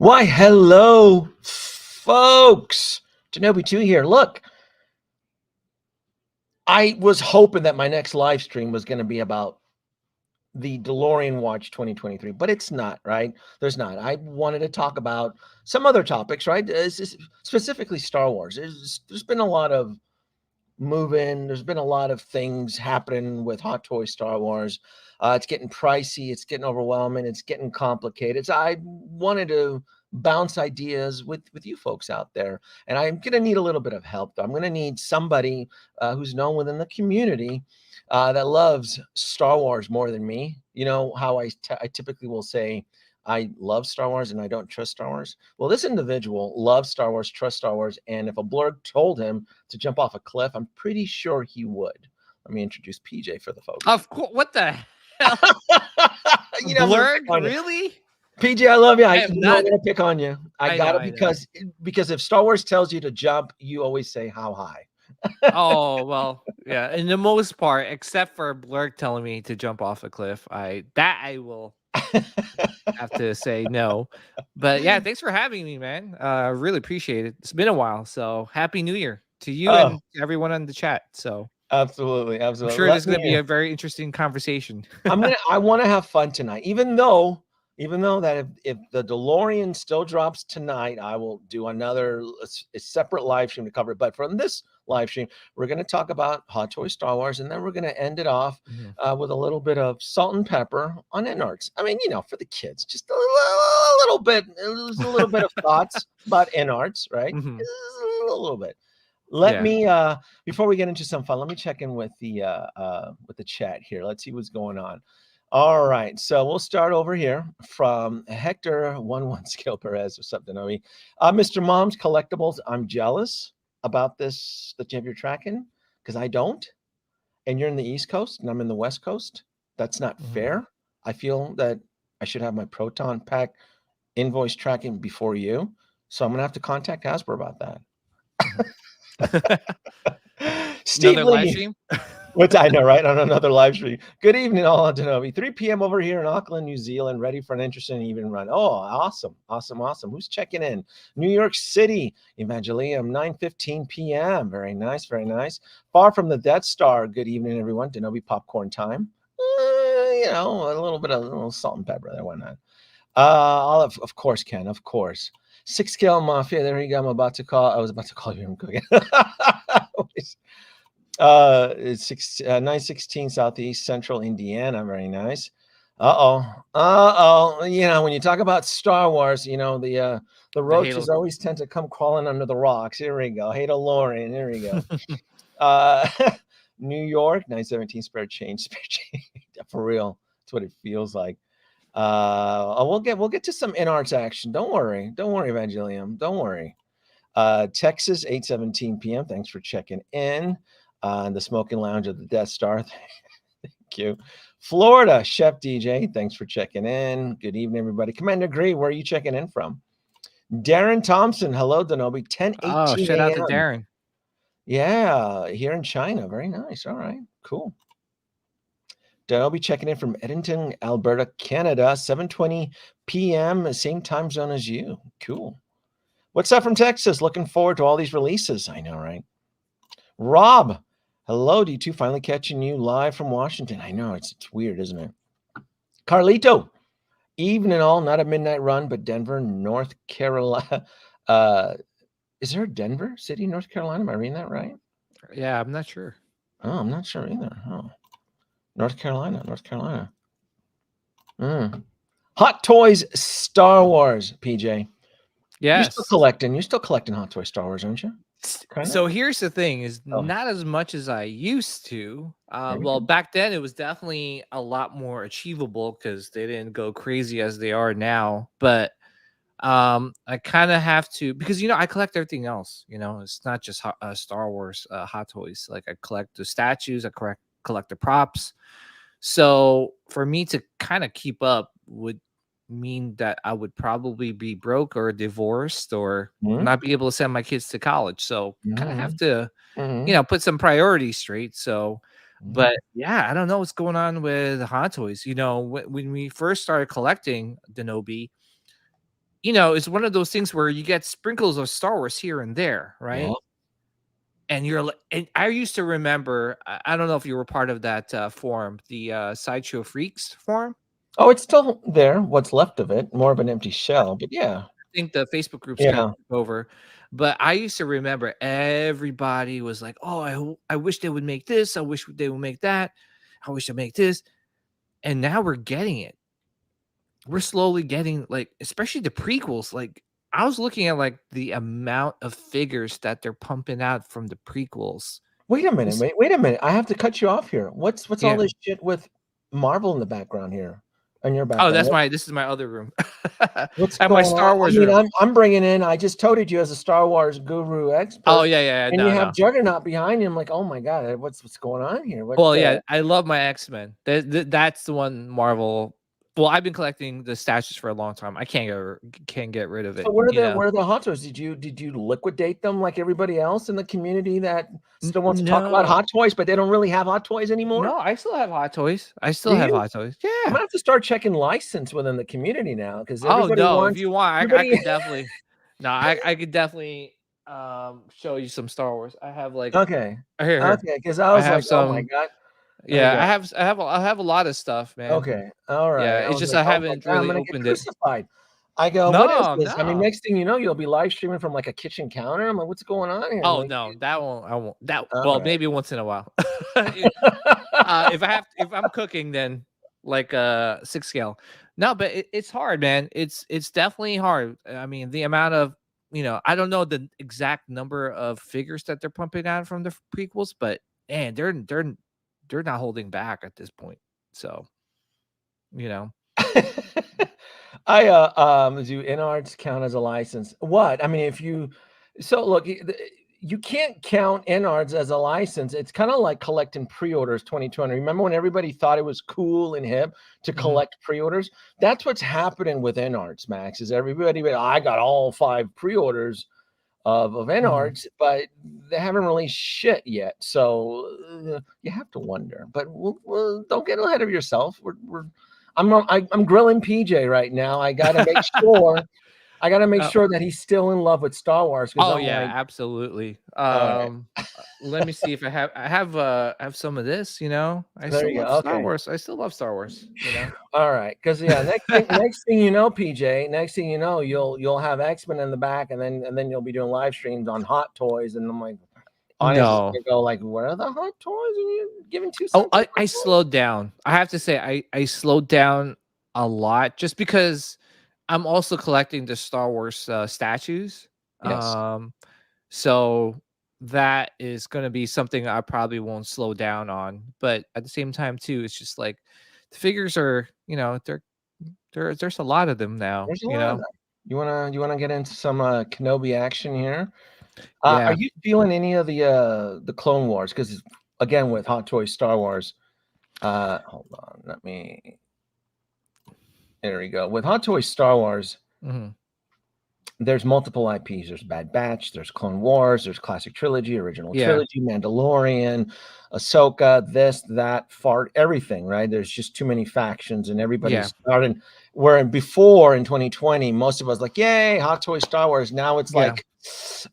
Why, hello, folks. Denobi 2 here. Look, I was hoping that my next live stream was going to be about the DeLorean Watch 2023, but it's not, right? There's not. I wanted to talk about some other topics, right? Specifically Star Wars. There's been a lot of moving. There's been a lot of things happening with Hot Toy Star Wars. It's getting pricey. It's getting overwhelming. It's getting complicated. So I wanted to bounce ideas with you folks out there, and I'm going to need a little bit of help. I'm going to need somebody who's known within the community that loves Star Wars more than me. You know how I typically will say I love Star Wars and I don't trust Star Wars. Well, this individual loves Star Wars, trusts Star Wars, and if a blurg told him to jump off a cliff, I'm pretty sure he would. Let me introduce PJ for the folks. Of course. What the hell? You know, blurg? Really? PJ, I love you. I'm not gonna pick on you. I got it because if Star Wars tells you to jump, you always say how high. Oh, well, yeah. In the most part, except for blurg telling me to jump off a cliff, I will have to say no. But yeah, thanks for having me, man. I really appreciate it. It's been a while, so happy New Year to you and everyone on the chat. So absolutely. I'm sure there's going to be a very interesting conversation. I want to have fun tonight, even though that if the DeLorean still drops tonight, I will do another a separate live stream to cover it. But from this live stream, we're going to talk about Hot Toy Star Wars, and then we're going to end it off with a little bit of salt and pepper on Inarts. I mean, for the kids, just a little bit, a little bit of thoughts about Inarts, right? A little bit. Let me before we get into some fun, let me check in with the chat here. Let's see what's going on. All right, so we'll start over here from Hector 11 Skill Perez or something. Mr. Mom's Collectibles. I'm jealous about this that you have your tracking because I don't, and you're in the East Coast and I'm in the West Coast. That's not fair. I feel that I should have my Proton Pack invoice tracking before you, so I'm gonna have to contact Hasbro about that. Steve Another Lee. live stream? Which I know, right? On another live stream. Good evening, all on Denobi. 3 p.m. over here in Auckland, New Zealand, ready for an interesting even run. Oh, awesome. Who's checking in? New York City, Evangelium, 9:15 p.m. Very nice, very nice. Far from the Death Star. Good evening, everyone. Denobi popcorn time. A little salt and pepper there. Why not? Of course, Ken, of course. 6-scale Mafia. There you go. I was about to call you from cooking. It's 916 Southeast Central Indiana. Very nice. When you talk about Star Wars, the roaches always tend to come crawling under the rocks. Here we go. Hey, DeLorean. Here we go. New York, 917 spare change. For real. That's what it feels like. We'll get to some Inarts action. Don't worry, Evangelium. Don't worry. Texas, 8:17 p.m. Thanks for checking in. The smoking lounge of the Death Star. Thank you. Florida, Chef DJ. Thanks for checking in. Good evening, everybody. Commander Gree, where are you checking in from? Darren Thompson. Hello, Denobi. 10:18 Oh, shout out to Darren. Yeah, here in China. Very nice. All right, cool. Denobi checking in from Edmonton, Alberta, Canada. 7:20 p.m. Same time zone as you. Cool. What's up from Texas? Looking forward to all these releases. I know, right? Rob, hello, D2. Finally catching you live from Washington. I know, it's weird, isn't it? Carlito, evening all, not a midnight run, but Denver, North Carolina. Is there a Denver City, North Carolina? Am I reading that right? Yeah, I'm not sure. Oh, I'm not sure either. Oh, North Carolina. Hot Toys Star Wars, PJ. Yes. You're still collecting Hot Toy Star Wars, aren't you? So here's the thing: is not as much as I used to. Well, back then it was definitely a lot more achievable because they didn't go crazy as they are now. But I kind of have to, because I collect everything else. It's not just Star Wars Hot Toys. Like I collect the statues, I collect the props. So for me to kind of keep up would mean that I would probably be broke or divorced or not be able to send my kids to college. So kind of have to, put some priorities straight. So, but yeah, I don't know what's going on with Hot Toys. When we first started collecting Denobi, it's one of those things where you get sprinkles of Star Wars here and there, Yeah. right? And you're like, and I used to remember, I don't know if you were part of that forum, the Sideshow Freaks forum. Oh, it's still there. What's left of it, more of an empty shell, but yeah. I think the Facebook groups kind of Yeah. took over, but I used to remember everybody was like, "Oh, I wish they would make this. I wish they would make that. I wish they make this." And now we're getting it. We're slowly getting, like, especially the prequels. Like, I was looking at like the amount of figures that they're pumping out from the prequels. Wait a minute, It's- wait a minute. I have to cut you off here. What's all yeah. this shit with Marvel in the background here? In your Oh, background? this is my other room. What's At my going on? Star I Wars mean, room. I'm bringing in. I just toted you as a Star Wars guru Oh expert, yeah, and you no, have no. Juggernaut behind you. I'm like, oh my god, what's going on here? What? Well, yeah, I love my X-Men. That's the one Marvel. Well, I've been collecting the statues for a long time. I can't get rid of So it. where are the Hot Toys? Did you liquidate them like everybody else in the community that still wants to talk about No, Hot Toys, but they don't really have Hot Toys anymore? no, I still have Hot Toys. I Do still have you? Hot Toys. I'm Yeah. gonna have to start checking license within the community now because Oh everybody no, if wants you want, I everybody. could definitely. No, I could definitely show you some Star Wars. I have like Okay, here. okay, because I I was have like, oh my some. god. There you Yeah, go. I have a lot of stuff, man. Okay. All right. Yeah, I it's was just like, I "Oh my haven't god, I'm really gonna get opened it. crucified." I go, "What is No, this?" I mean, no. next thing you know, you'll be live streaming from, like, a kitchen counter. I'm like, "What's going on here?" Oh Like, no, that won't. I won't. That well, alright. maybe once in a while. If I'm cooking, then like 6 scale. No, but it's hard, man. It's definitely hard. I mean, the amount of I don't know the exact number of figures that they're pumping out from the prequels, but man, they're not holding back at this point. So you know, Do Inarts count as a license? What? I mean, if you so look, you can't count Inarts as a license. It's kinda like collecting pre-orders 2020. Remember when everybody thought it was cool and hip to mhm, collect pre-orders? That's what's happening with Inarts, Max, is everybody, "I got all 5 pre-orders of mhm. Inarts, but they haven't released shit yet." So you have to wonder. But we'll don't get ahead of yourself. I'm grilling PJ right now. I gotta make Uh, sure that he's still in love with Star Wars because oh I'm yeah, like, absolutely. all right, Let me see if I have some of this. I there still you love go. Star Okay, Wars. I still love Star Wars. all right, because yeah, next thing you know, PJ, next thing you know, you'll have X-Men in the back, and then you'll be doing live streams on Hot Toys, and I'm like, audience is No. gonna go like, "Where are the Hot Toys? Are you giving 2 Oh, cents on I Hot Toys?" slowed down. I have to say I slowed down a lot just because I'm also collecting the Star Wars statues. Yes. Um, so that is going to be something I probably won't slow down on. But at the same time, too, it's just like the figures are, there's a lot of them now. There's a lot of them. You wanna get into some, Kenobi action here? Are Yeah, you feeling any of the Clone Wars? Because again, with Hot Toys Star Wars, hold on, there we go. With Hot Toys Star Wars, hmm there's multiple IPs. There's Bad Batch, there's Clone Wars, there's Classic Trilogy, Original yeah, Trilogy, Mandalorian, Ahsoka, this, that, fart, everything, right? There's just too many factions, and yeah, everybody's starting. Where before in 2020, most of us like, yay, Hot Toys Star Wars. Now it's yeah, like,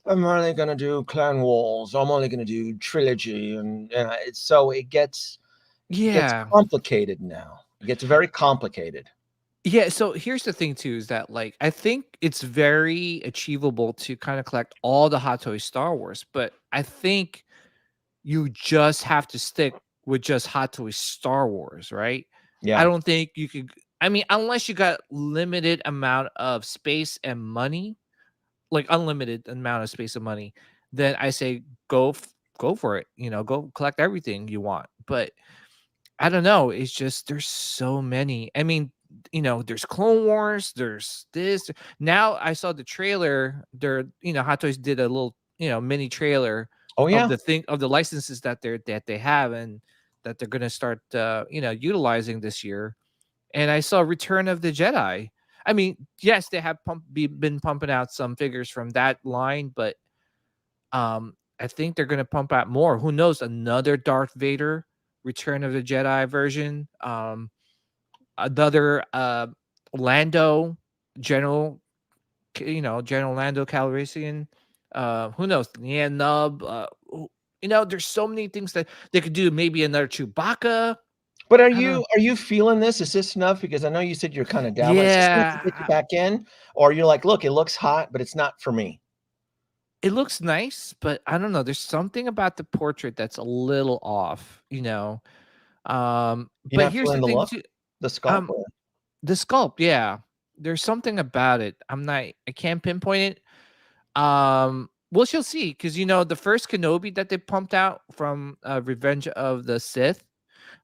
I'm only gonna do Clone Wars. I'm only gonna do trilogy, and it gets yeah. complicated now. It gets very complicated. Yeah, so here's the thing too, is that like I think it's very achievable to kind of collect all the Hot Toys Star Wars, but I think you just have to stick with just Hot Toys Star Wars, right? I Yeah, don't think you could. I mean, unless you got limited amount of space and money, like unlimited amount of space and money, then I say go for it, go collect everything you want. But I don't know. It's just there's so many. I mean, there's Clone Wars, there's this. Now I saw the trailer. Hot Toys did a little, mini trailer oh of yeah. the licenses that they have and that they're gonna start utilizing this year. And I saw Return of the Jedi. I mean, yes, they have been pumping out some figures from that line, but I think they're gonna pump out more. Who knows? Another Darth Vader Return of the Jedi version. Another Lando General. General Lando Calrissian. Who knows? Yeah, Nub. There's so many things that they could do. Maybe another Chewbacca. But I don't know. are you feeling this? Is this enough? Because I know you said you're kind of down. Is this enough to get you Yeah, back in, or you're like, look, it looks hot, but it's not for me. it looks nice, but I don't know. There's something about the portrait that's a little off. You're But not here's feeling the the thing look, too. the sculpt. Um, the sculpt, yeah. There's something about it. I can't pinpoint it. Well, she'll see, because the first Kenobi that they pumped out from Revenge of the Sith,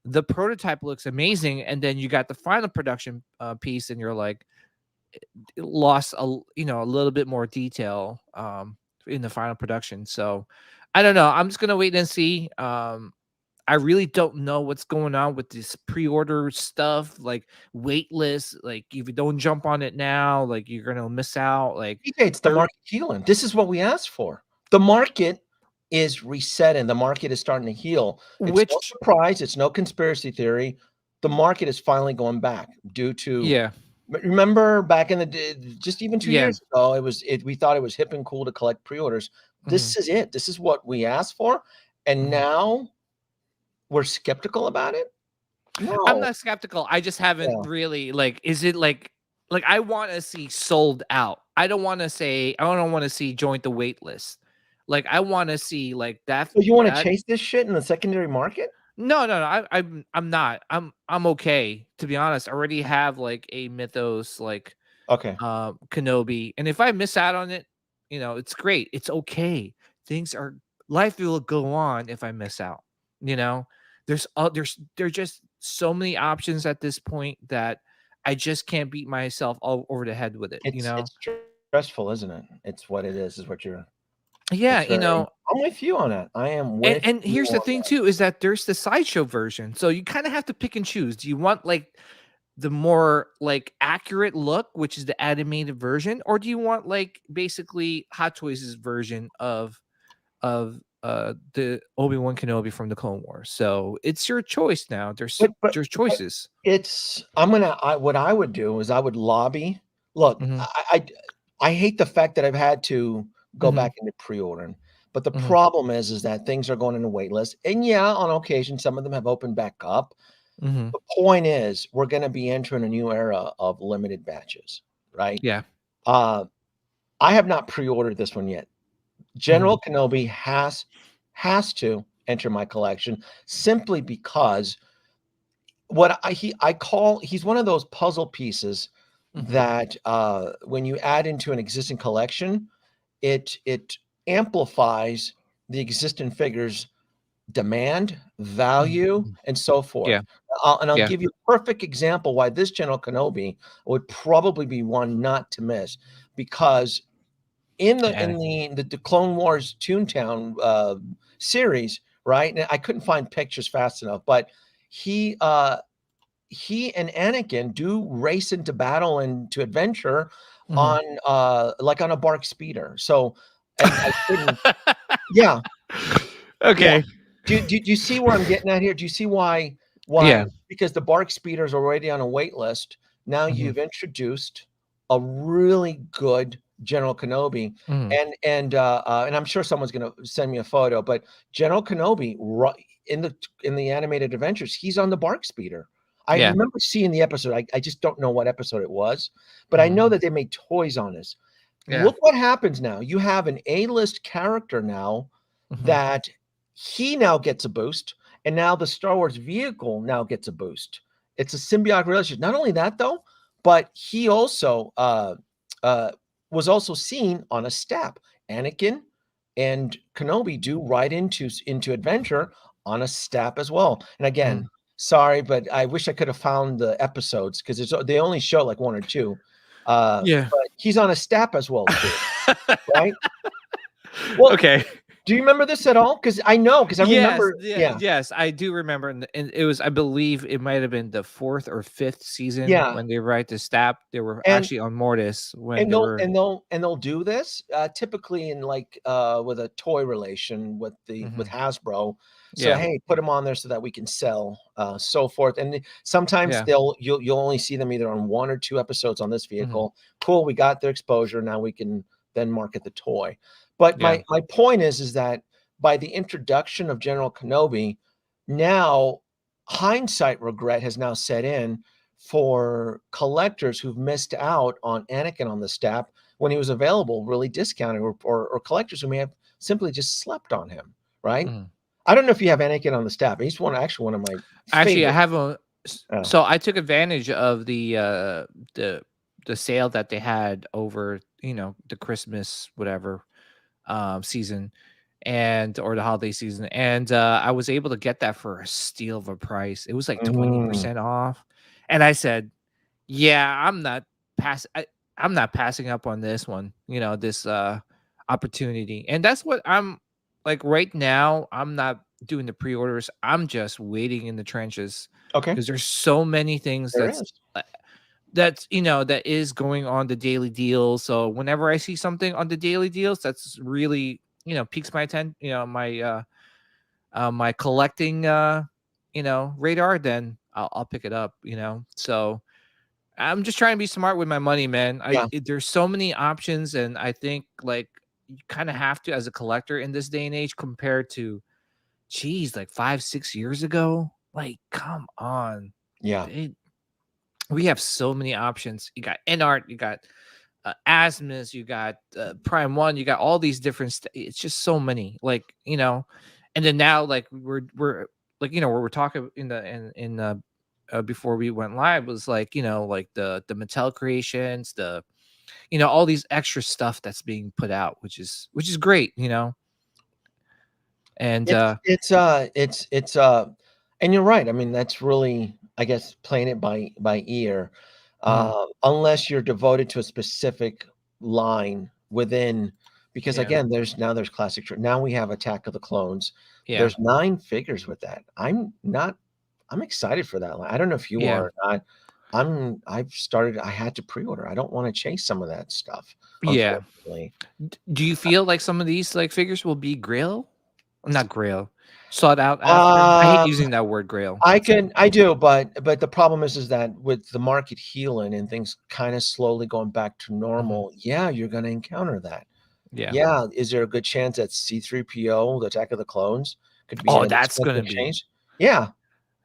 the prototype looks amazing, and then you got the final production piece, and you're like, it lost a little bit more detail in the final production. So I don't know. I'm just gonna wait and see. I really don't know what's going on with this pre-order stuff, like wait list. Like if you don't jump on it now, like you're gonna miss out. Like It's the market healing. This is what we asked for. The market is resetting. The market is starting to heal. It's no which surprise. It's no conspiracy theory. The market is finally going back due to. yeah, Remember back in the day, just even 2 yeah. years ago, we thought it was hip and cool to collect pre-orders. Mhm, This is it. This is what we asked for, and mhm. now we're skeptical about it? I'm No. not skeptical. I just haven't Yeah. really is it like I want to see sold out. I don't want to see join the wait list. Like I want to see like that So you wanna that chase this shit in the secondary market? no, no, no. I'm not. I'm okay, to be honest. I already have like a Mythos Okay. Kenobi, and if I miss out on it, it's great. It's okay. Things are Life will go on if I miss out. You know, there's just so many options at this point that I just can't beat myself all over the head with it. It's stressful, isn't it? It's what it is what you're Yeah, it's very I'm with you on that. I am and with and you here's the on thing too is that there's the sideshow version, so you kind of have to pick and choose. Do you want the more like accurate look, which is the animated version, or do you want like basically Hot Toys' version of the Obi-Wan Kenobi from the Clone Wars? So it's your choice now. but There's choices. it's what I would do is I would lobby. Look, Mhm, I hate the fact that I've had to go mhm, back into pre-ordering, but the mhm, problem is that things are going into wait list, and yeah, on occasion, some of them have opened back up. mhm. The point is, we're gonna be entering a new era of limited batches, right? Yeah. Uh, I have not pre-ordered this one yet. Mhm, General Kenobi has to enter my collection simply because he's one of those puzzle pieces mhm, that, when you add into an existing collection, it amplifies the existing figure's demand, mhm, value, mhm. and so Yeah, forth. I'll yeah. give you a perfect example why this General Kenobi would probably be one not to miss, because in the And Clone Wars Toontown, series, right? And I couldn't find pictures fast enough, but he, uh he and Anakin do race into battle and to adventure mhm. on, like, on a bark speeder. So and I couldn't yeah, yeah. Okay. Do you see where I'm getting at here? Do you see Yeah. because the bark speeder is already on a wait list, now Mhm, you've introduced a really good General Kenobi, mhm. and I'm sure someone's gonna send me a photo, but General Kenobi, in the animated adventures, he's on the bark speeder. I Yeah. remember seeing the episode, I just don't know what episode it was, but I know Mhm. that they made toys on this. Yeah. Look what happens now, you have an A-list character now Mhm, that he now gets a boost, and now the Star Wars vehicle now gets a boost. It's a symbiotic relationship. Not only that though, but he also, uh, was also seen on a step. Anakin and Kenobi do ride into adventure on a step as well. And again, mhm. sorry, but I wish I could have found the episodes because they only show like 1 or 2. Yeah. But he's on a step as well too, right? Well, Okay. Do you remember this at all? Because I know, because I Yes, remember. yeah, Yeah, yes, I do remember, and it was, I believe, it might have been the 4th or 5th season yeah, when they were at the Stab. They were and actually on Mortis when and they they'll were. and they'll and they'll do this typically in like with a toy relation with Mhm. Hasbro. So Yeah, hey, put them on there so that we can sell, so forth. And sometimes yeah, you'll only see them either on 1 or 2 episodes on this mhm, vehicle. Cool, we got their exposure. Now we can then market the toy. But yeah, my point is that by the introduction of General Kenobi, now hindsight regret has now set in for collectors who've missed out on Anakin on the staff when he was available, really discounted, or collectors who may have simply just slept on him, right? mhm. I don't know if you have Anakin on the staff. He's one of my Actually, I favorite. have a Oh, so I took advantage of the the sale that they had over, the Christmas whatever season, and or the holiday season, and I was able to get that for a steal of a price. It was like mm, 20% off, and I said, "Yeah, I'm not passing up on this one. This opportunity." And that's what I'm like right now. I'm not doing the pre-orders. I'm just waiting in the trenches okay, because there's so many things there is. that is going on the daily deals. So whenever I see something on the daily deals that's really, piques my attention, my collecting radar, then I'll pick it up. So I'm just trying to be smart with my money, man. Yeah, There's so many options, and I think like you kind of have to as a collector in this day and age compared to, geez, like 5, 6 years ago. Like, come on, yeah. they, we have so many options. You got InArt, you got Asmus, you got Prime One, you got all these different. It's just so many, like, and then now like we're like, we're talking before we went live was like, like the Mattel creations, the all these extra stuff that's being put out, which is great, and And you're right. I mean, that's really, I guess, playing it by ear, mhm, unless you're devoted to a specific line within. Because yeah, again, there's classic. Now we have Attack of the Clones. yeah, There's 9 figures with that. I'm not. I'm excited for that line. I don't know if you yeah, are or not. I've started. I had to pre-order. I don't want to chase some of that stuff, yeah. unfortunately. Do you feel like some of these like figures will be Grail? Not Grail, sought out after. I hate Um, using that word Grail. I do, but the problem is that with the market healing and things kind of slowly going back to Mhm. normal, yeah, you're going to encounter that. Yeah. Yeah, is there a good chance that C3PO, the Attack of the Clones, could be Oh, an that's gonna expensive be change? Yeah,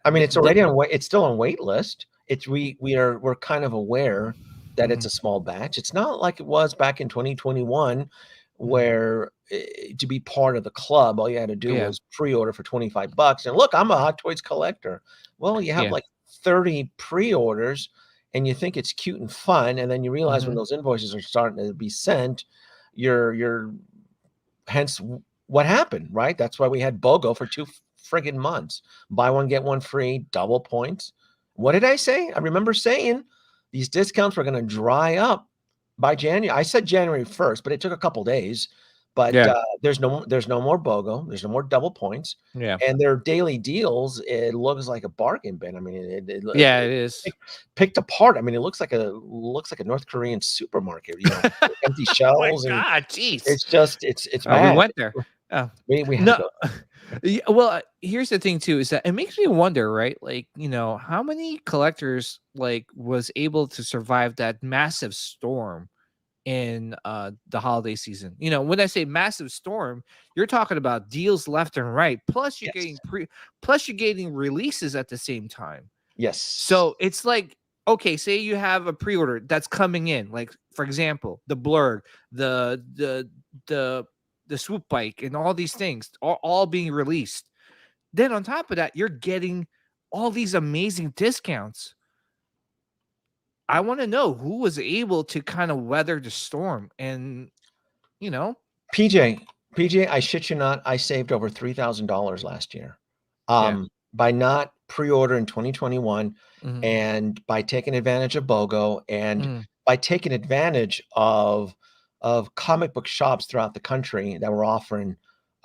I mean, it's the already on wait. It's still on wait list. We're kind of aware that it's mhm, a small batch. It's not like it was back in 2021, mhm. where to be part of the club, all you had to do Yeah, was pre-order for $25. And look, I'm a Hot Toys collector. Well, you have yeah, like 30 pre-orders, and you think it's cute and fun, and then you realize when mhm, those invoices are starting to be sent, you're hence what happened, right? That's why we had BOGO for 2 friggin' months. Buy one, get one free, double points. What did I say? I remember saying these discounts were going to dry up by January. I said January 1st, but it took a couple days. But yeah, there's no more BOGO. There's no more double points, yeah, and their daily deals. It looks like a bargain bin. I mean, yeah, it is. picked apart. I mean, it looks like a North Korean supermarket. Empty Oh my shelves, and god, jeez. it's We mad. went there. Oh, We had to no. go. Yeah, well, here's the thing too, is that it makes me wonder, right? Like, how many collectors like was able to survive that massive storm in the holiday season? When I say massive storm, you're talking about deals left and right. Yes. Plus you're getting releases at the same time. Yes. So it's like, okay, say you have a pre-order that's coming in, like for example, the Blurg, the the the the swoop bike, and all these things are all being released. Then on top of that, you're getting all these amazing discounts. I want to know who was able to kind of weather the storm and you know, PJ, PJ, I shit you not, I saved over $3,000 last year. yeah. By not pre-order in 2021 Mhm, and by taking advantage of BOGO and mhm, by taking advantage of comic book shops throughout the country that were offering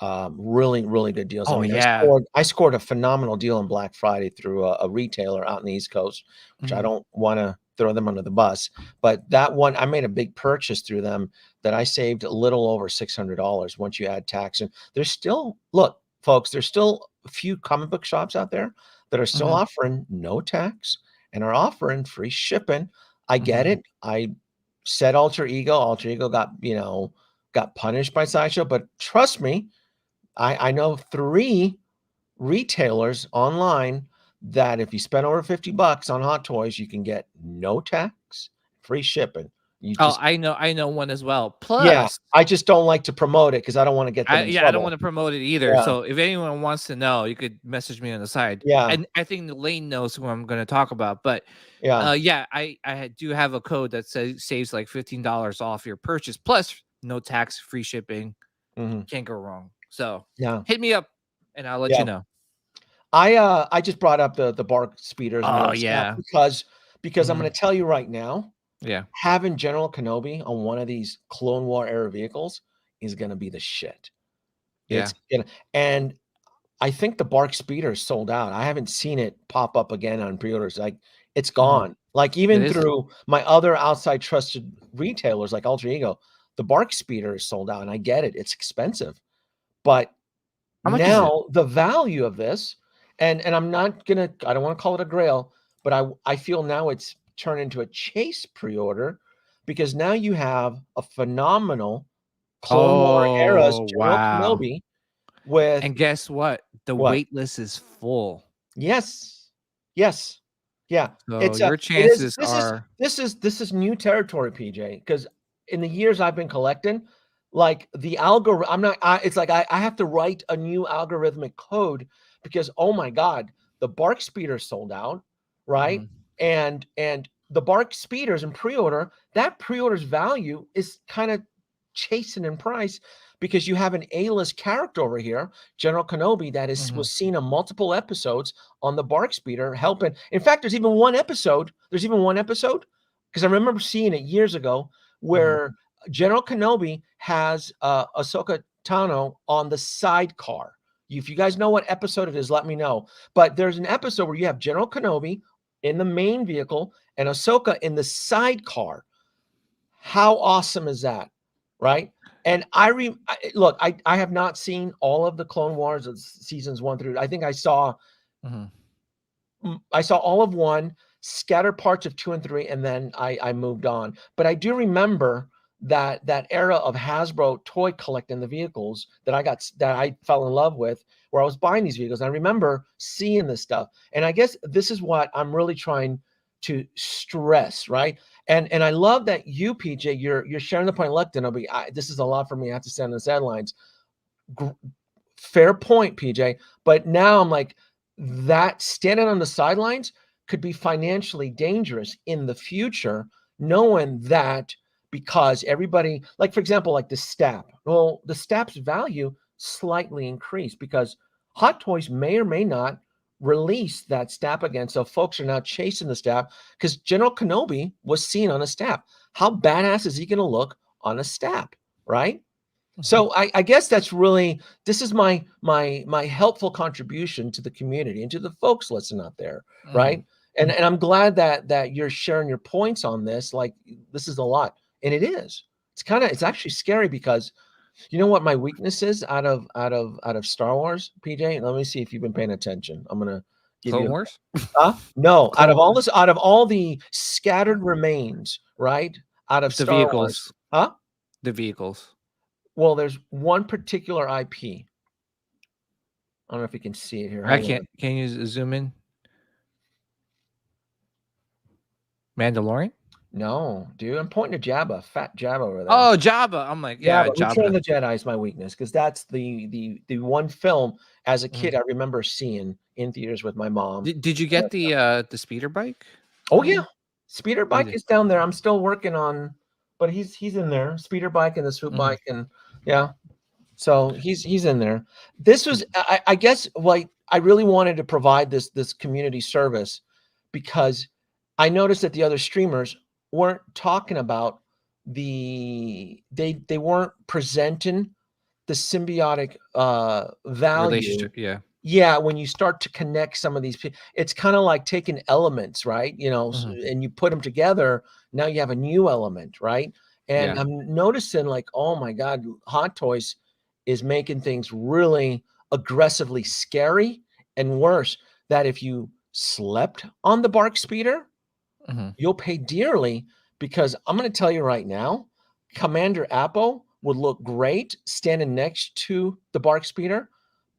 Really, really good deals. I Oh mean, yeah. I scored a phenomenal deal on Black Friday through a retailer out in the East Coast, which I don't want to throw them under the bus, but that one, I made a big purchase through them that I saved a little over $600 once you add tax. And there's still, look, folks, there's still a few comic book shops out there that are still offering no tax and are offering free shipping. I get it. I said Alter Ego got, got punished by Sideshow, but trust me, I know 3 retailers online that if you spend over $50 on Hot Toys, you can get no tax, free shipping. You Oh, just I know one as well. Yeah, Plus, I just don't like to promote it because I don't want to get them in I don't want trouble. to promote it either. Yeah, So if anyone wants to know, you could message me on the side. yeah, And I think Lane knows who I'm going to talk about. But yeah. yeah, do have a code that says saves like $15 off your purchase, plus no tax, free shipping. Mhm. Can't go wrong. So Yeah, hit me up, and I'll let you yeah. know. I just brought up the bark speeders and Oh all that stuff yeah, because I'm gonna tell you right now, yeah, having General Kenobi on one of these Clone War era vehicles is gonna be the shit. yeah. It's gonna and I think the Bark Speeder is sold out. I haven't seen it pop up again on pre-orders. Like, it's gone. Like, It even is. through my other outside trusted retailers like Alter Ego, the Bark Speeder is sold out, and I get it. It's expensive. But How much is it? now the value of this, and I'm not gonna I don't want to call it a grail, but I feel now it's turned into a chase pre-order because now you have a phenomenal Clone War era's Oh General wow! Kenobi with And guess what? The what? wait list is full. Yes. Yes. Yeah. So It's your it is chances this is are this is this is new territory, PJ, because in the years I've been collecting, like the algorithm, it's like I have to write a new algorithmic code because oh my God, the Bark Speeder sold out, right? And the Bark Speeders in pre-order, that pre-order's value is kind of chasing in price because you have an A-list character over here, General Kenobi, that is was seen in multiple episodes on the Bark Speeder helping. In fact, there's even one episode because I remember seeing it years ago where General Kenobi has Ahsoka Tano on the sidecar. If you guys know what episode it is, let me know. But there's an episode where you have General Kenobi in the main vehicle and Ahsoka in the sidecar. How awesome is that? Right? And look, I have not seen all of the Clone Wars of seasons 1 through. I think I saw all of 1, scattered parts of 2 and 3, and then I moved on. But I do remember that era of Hasbro toy collecting the vehicles that I fell in love with, where I was buying these vehicles. I remember seeing this stuff. And I guess this is what I'm really trying to stress, right? And I love that you, PJ, you're sharing the point. Look, this is a lot for me. I have to stand on the sidelines. Fair point, PJ. But now I'm like, that standing on the sidelines could be financially dangerous in the future, knowing that because everybody, like for example, like the STAP. Well, the STAP's value slightly increased because Hot Toys may or may not release that STAP again. So folks are now chasing the STAP because General Kenobi was seen on a STAP. How badass is he going to look on a STAP, right? So I guess that's really this is my helpful contribution to the community and to the folks listening out there, right? And I'm glad that you're sharing your points on this. Like this is a lot, and it is. It's actually scary because you know what my weakness is out of Star Wars, PJ. Let me see if you've been paying attention. I'm gonna give Clone you Wars. no, out of Clone all this, out of all the scattered remains, right? Out of The Star Wars, vehicles. huh? The vehicles. Well, there's one particular IP. I don't know if you can see it here. I Hold can't. on. Can you zoom in? Mandalorian. No, dude, I'm pointing to Jabba, fat Jabba over there. Oh, Jabba. I'm like, yeah, Jabba, Return of Jabba. the Jedi is my weakness because that's the one film as a kid I remember seeing in theaters with my mom. Did you get the speeder bike? Oh yeah, speeder You bike did. is down there. I'm still working on, but he's in there. Speeder bike and the swoop bike and yeah. So he's in there. This was I guess like I really wanted to provide this community service because I noticed that the other streamers weren't talking about they weren't presenting the symbiotic value. Relationship, yeah. Yeah, when you start to connect some of these it's kind of like taking elements, right? You know, Mhm. and you put them together, now you have a new element, right? And Yeah. I'm noticing like, oh my God, Hot Toys is making things really aggressively scary and worse. That if you slept on the bark speeder, Mhm. you'll pay dearly because I'm going to tell you right now, Commander Apple would look great standing next to the bark speeder,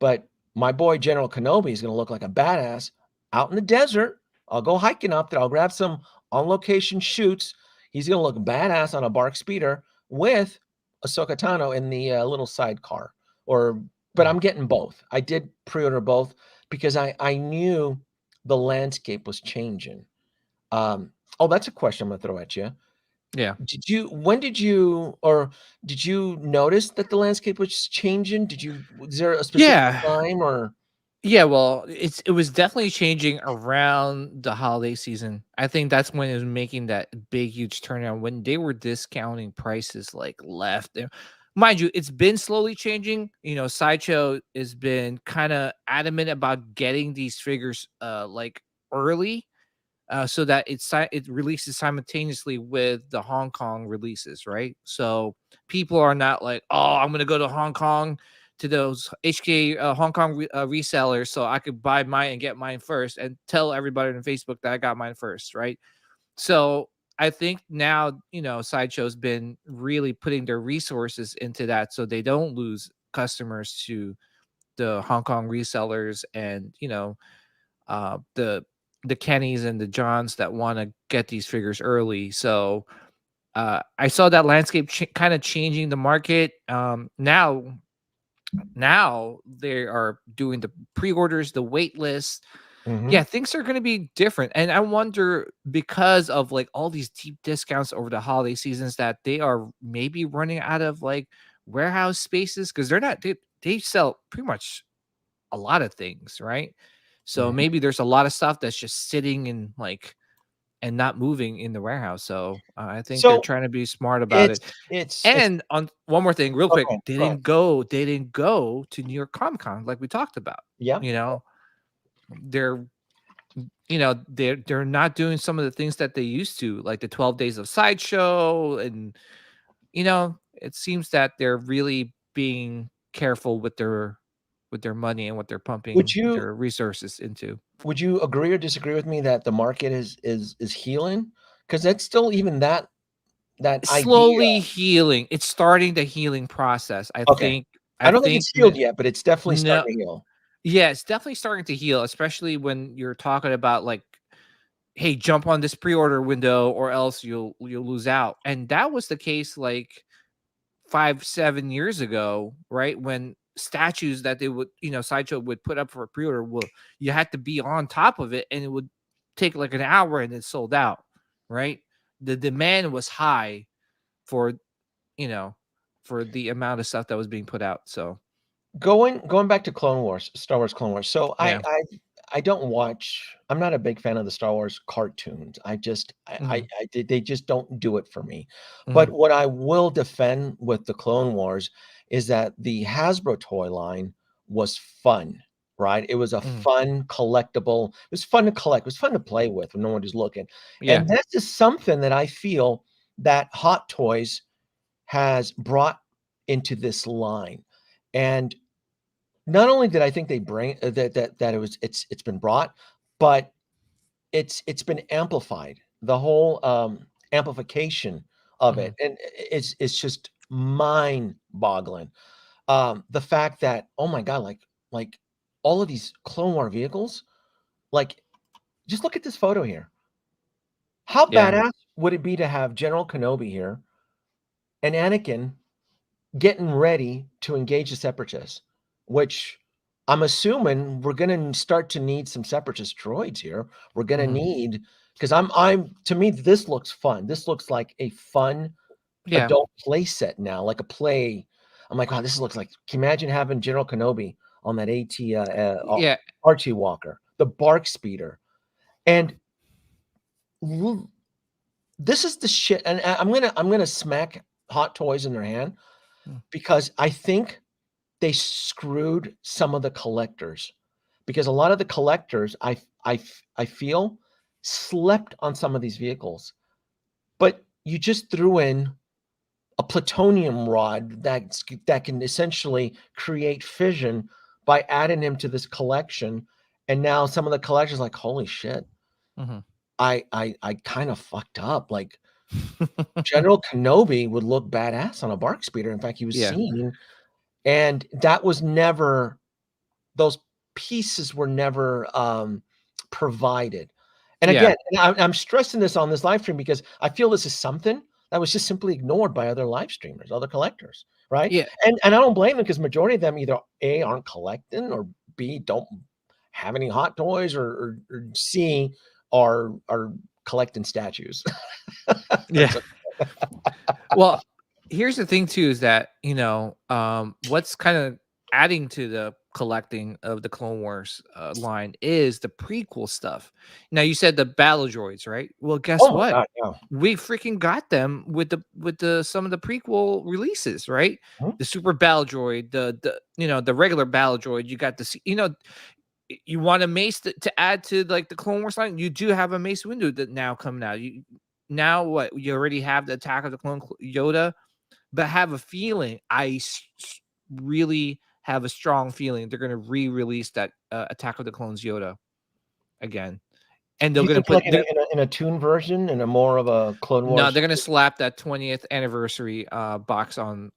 but my boy General Kenobi is going to look like a badass out in the desert. I'll go hiking up there. I'll grab some on location shoots. He's going to look badass on a bark speeder with Ahsoka Tano in the little sidecar. But Mhm. I'm getting both. I did pre-order both because I knew the landscape was changing. Oh, that's a question I'm gonna throw at you. Yeah. When did you or did you notice that the landscape was changing? Was there a specific Yeah. time or Yeah, well, it was definitely changing around the holiday season. I think that's when it was making that big, huge turnaround when they were discounting prices like left there. Mind you, it's been slowly changing. You know, Sideshow has been kind of adamant about getting these figures like early, so that it releases simultaneously with the Hong Kong releases, right? So people are not like, oh, I'm gonna go to Hong Kong to those HK Hong Kong resellers so I could buy mine and get mine first, and tell everybody on Facebook that I got mine first, right? So I think now, Sideshow's been really putting their resources into that so they don't lose customers to the Hong Kong resellers, and the Kennys and the Johns that want to get these figures early. So I saw that landscape kind of changing the market. Now they are doing the pre-orders, the wait list. Mhm. Yeah, things are going to be different, and I wonder, because of like all these deep discounts over the holiday seasons, that they are maybe running out of like warehouse spaces, because they sell pretty much a lot of things, right? So Mhm. maybe there's a lot of stuff that's just sitting in like and not moving in the warehouse. So I think they're So trying to be smart about it's it. it's And on one more thing, real quick, okay, they go ahead. didn't go. They didn't go to New York Comic Con like we talked about. Yeah. You know, they're they're not doing some of the things that they used to, like the 12 days of sideshow, and it seems that they're really being careful with their money and what they're Would pumping you their resources into. would you agree or disagree with me that the market is healing? Because that's still even that idea. Slowly healing. It's starting the healing process. I Okay. think I I don't think think it's n healed yet, but it's definitely no, starting to heal. yeah, it's definitely starting to heal, especially when you're talking about like, "Hey, jump on this pre-order window or else you'll lose out." And that was the case like 5, 7 years ago, right? When statues that they would, Sideshow would put up for a pre-order, you had to be on top of it, and it would take like an hour and it sold out, right? The demand was high for you know, for the amount of stuff that was being put out. So Going back to Clone Wars, Star Wars Clone Wars. So yeah. I don't watch I'm not a big fan of the Star Wars cartoons. I just Mhm, I did they just don't do it for me. But mhm, what I will defend with the Clone Wars is that the Hasbro toy line was fun, right? It was a mhm. fun collectible. It was fun to collect. It was fun to play with when no one was looking. Yeah, And that's just something that I feel that Hot Toys has brought into this line. And not only did I think they bring that it's been brought, but it's been amplified. The whole, amplification of mhm, it, and it's just mind-boggling. The fact that, oh my god, like, all of these Clone War vehicles, like, just look at this photo here. How yeah, badass would it be to have General Kenobi here and Anakin getting ready to engage the Separatists, which I'm assuming we're gonna start to need some Separatist droids here. We're gonna mhm. need because I'm to me, this looks fun. This looks like a fun Yeah, adult play set now, like a play. I'm like, "Oh, this looks like" can you imagine having General Kenobi on that yeah, Archie Walker, the Bark Speeder, and l this is the shit and I'm gonna smack Hot Toys in their hand mm, because I think they screwed some of the collectors, because a lot of the collectors I feel slept on some of these vehicles. But you just threw in a plutonium rod that can essentially create fission by adding him to this collection, and now some of the collectors are like, holy shit, I kind of fucked up. Like, General Kenobi would look badass on a bark speeder. In fact, he was Yeah. seen, and that was never, those pieces were never provided. And Yeah. again, I'm stressing this on this live stream because I feel this is something that was just simply ignored by other live streamers, other collectors, right? Yeah. And I don't blame them, because majority of them either A, aren't collecting, or B, don't have any hot toys, or C, are collecting statues. Yeah. Well, here's the thing too, is that, what's kind of adding to the collecting of the Clone Wars line is the prequel stuff. Now, you said the battle droids, right? Well, guess Oh my what? god, yeah. We freaking got them with the some of the prequel releases, right? Hmm? The super battle droid, the regular battle droid. You got you want a Mace to add to like the Clone Wars line. You do have a Mace Windu that now coming out. Now what? You already have the Attack of the Clone Yoda, but have a feeling, really have a strong feeling they're going to re-release that Attack of the Clones Yoda again, and they're You going to think put like in a tune version, in a more of a Clone no, Wars? they're going to slap that 20th anniversary box on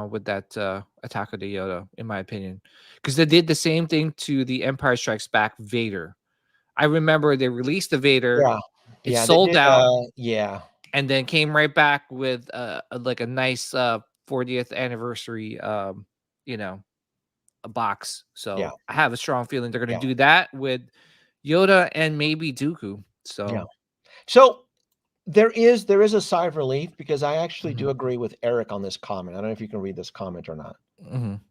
with that Attack of the Yoda, in my opinion, because they did the same thing to the Empire Strikes Back Vader. I remember they released the Vader. Yeah. It Yeah, they sold did, out, yeah. and then came right back with like a nice 40th anniversary you know a box. Yeah, So I have a strong feeling they're going yeah, to do that with Yoda and maybe Dooku. yeah. So So there is a sigh of relief, because I actually do mhm, agree with Eric on this comment. I don't know if you can read this comment or not. mhm,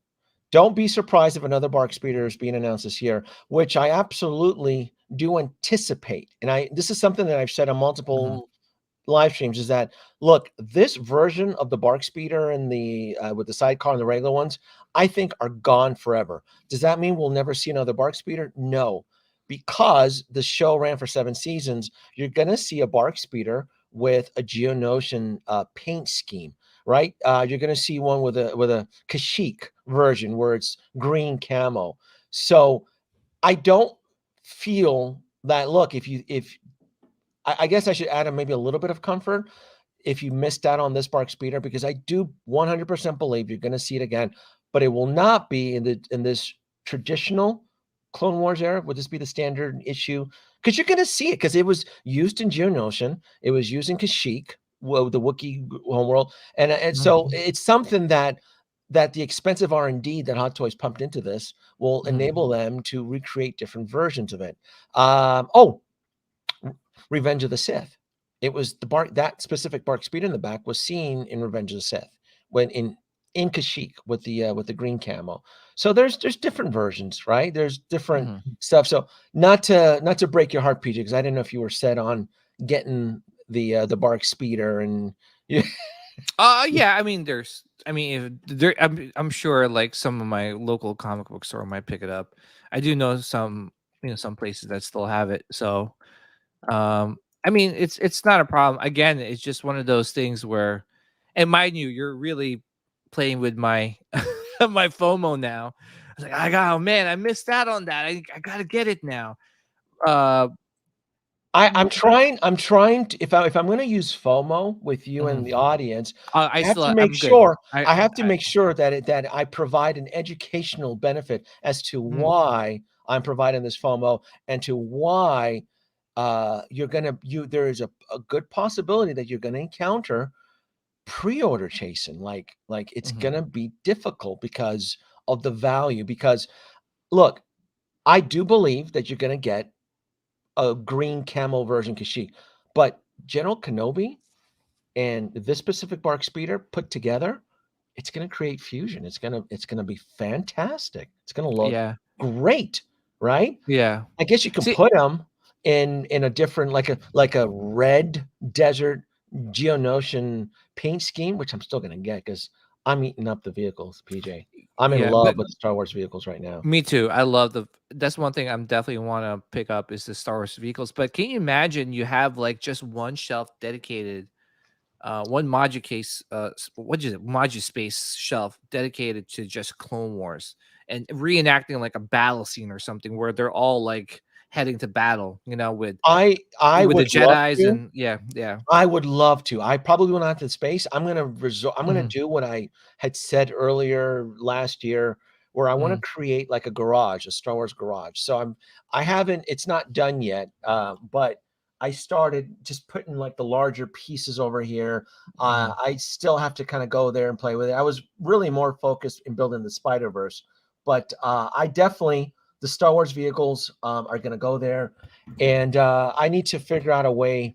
Don't be surprised if another bark speeder is being announced this year, which I absolutely do anticipate. And this is something that I've said on mhm, multiple live streams, is that, look, this version of the bark speeder and the with the sidecar and the regular ones, I think are gone forever. Does that mean we'll never see another bark speeder? No, because the show ran for 7 seasons. You're going to see a bark speeder with a Geonosian paint scheme, right? You're going to see one with a Kashyyyk version where it's green camo. So I don't feel that. Look, if I guess I should add maybe a little bit of comfort if you missed out on this bark speeder, because I do 100% believe you're going to see it again, but it will not be in this traditional Clone Wars era. Would this be the standard issue? Because you're going to see it, because it was used in Geonosian, it was used in Kashyyyk, well, the Wookiee homeworld, and so mhm, it's something that the expensive R&D that Hot Toys pumped into this will mhm, enable them to recreate different versions of it. Oh, Revenge of the Sith. It was that specific bark speeder in the back was seen in Revenge of the Sith, when in Kashyyyk with the green camo. So there's different versions, right? There's different mhm. stuff. So not to break your heart, PJ, because I didn't know if you were set on getting the bark speeder, and you, Yeah, I mean, if there, I'm sure like some of my local comic book store might pick it up. I do know some places that still have it. So, I mean, it's not a problem. Again, it's just one of those things where, and mind you, you're really playing with my my FOMO now. I was like, oh man, I missed out on that. I gotta get it now. Uh, I'm trying to, if I'm going to use FOMO with you and mhm. the audience, I I have still, to make I'm good. sure I, I have to I make sure that I provide an educational benefit as to mhm, why I'm providing this FOMO, and to why there is a good possibility that you're going to encounter pre-order chasing. Like it's mhm, going to be difficult because of the value. Because look, I do believe that you're going to get a green camo version Kashyyyk, but General Kenobi and this specific bark speeder put together, it's going to create fusion. It's going to be fantastic. It's going to look yeah, great, right? yeah. I guess you can See, put them in a different, like a red desert Geonosian paint scheme, which I'm still going to get, because I'm eating up the vehicles, PJ. I'm in Yeah, love but with Star Wars vehicles right now. me too. I love that's one thing I'm definitely want to pick up is the Star Wars vehicles. But can you imagine you have like just one shelf dedicated, one module case, what is it, module space shelf dedicated to just Clone Wars and reenacting like a battle scene or something where they're all like heading to battle, I with the would love Jedi's to. and yeah. I would love to. I probably will not have the space. I'm gonna Mhm, do what I had said earlier last year, where I wanna mhm, create like a garage, a Star Wars garage. So I haven't it's not done yet, but I started just putting like the larger pieces over here. mhm. I still have to kind of go there and play with it. I was really more focused in building the Spider-Verse, but I definitely the Star Wars vehicles are gonna go there. And I need to figure out a way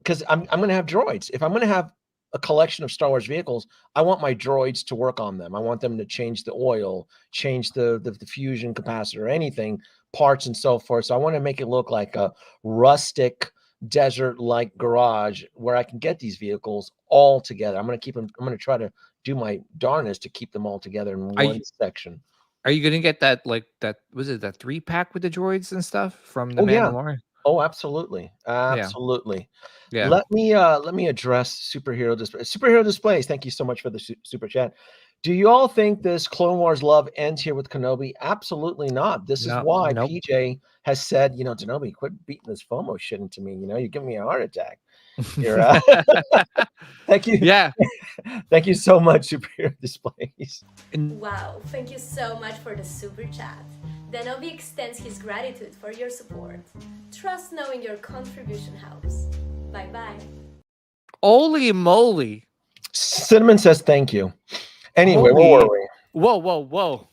because I'm going to have droids. If I'm going to have a collection of Star Wars vehicles, I want my droids to work on them. I want them to change the oil, change the fusion capacitor, anything, parts and so forth. So I want to make it look like a rustic desert-like garage where I can get these vehicles all together. I'm going to keep them. I'm going to try to do my darnest to keep them all together in Are one you section. are you gonna get that like that was it that 3-pack with the droids and stuff from The Oh yeah. Mandalorian? Oh, absolutely. Yeah, Absolutely. yeah. Let me address superhero displays. Thank you so much for the super chat. Do you all think this Clone Wars love ends here with Kenobi? Absolutely not. This is No, why nope. PJ has said, Kenobi, quit beating this FOMO shit into me. You're giving me a heart attack. You're thank you. Yeah, Thank you so much, superhero displays. and Wow, thank you so much for the super chat. Danobi extends his gratitude for your support. Trust knowing your contribution helps. Bye bye. holy moly. Cinnamon says thank you. Anyway, where were Holy we? whoa.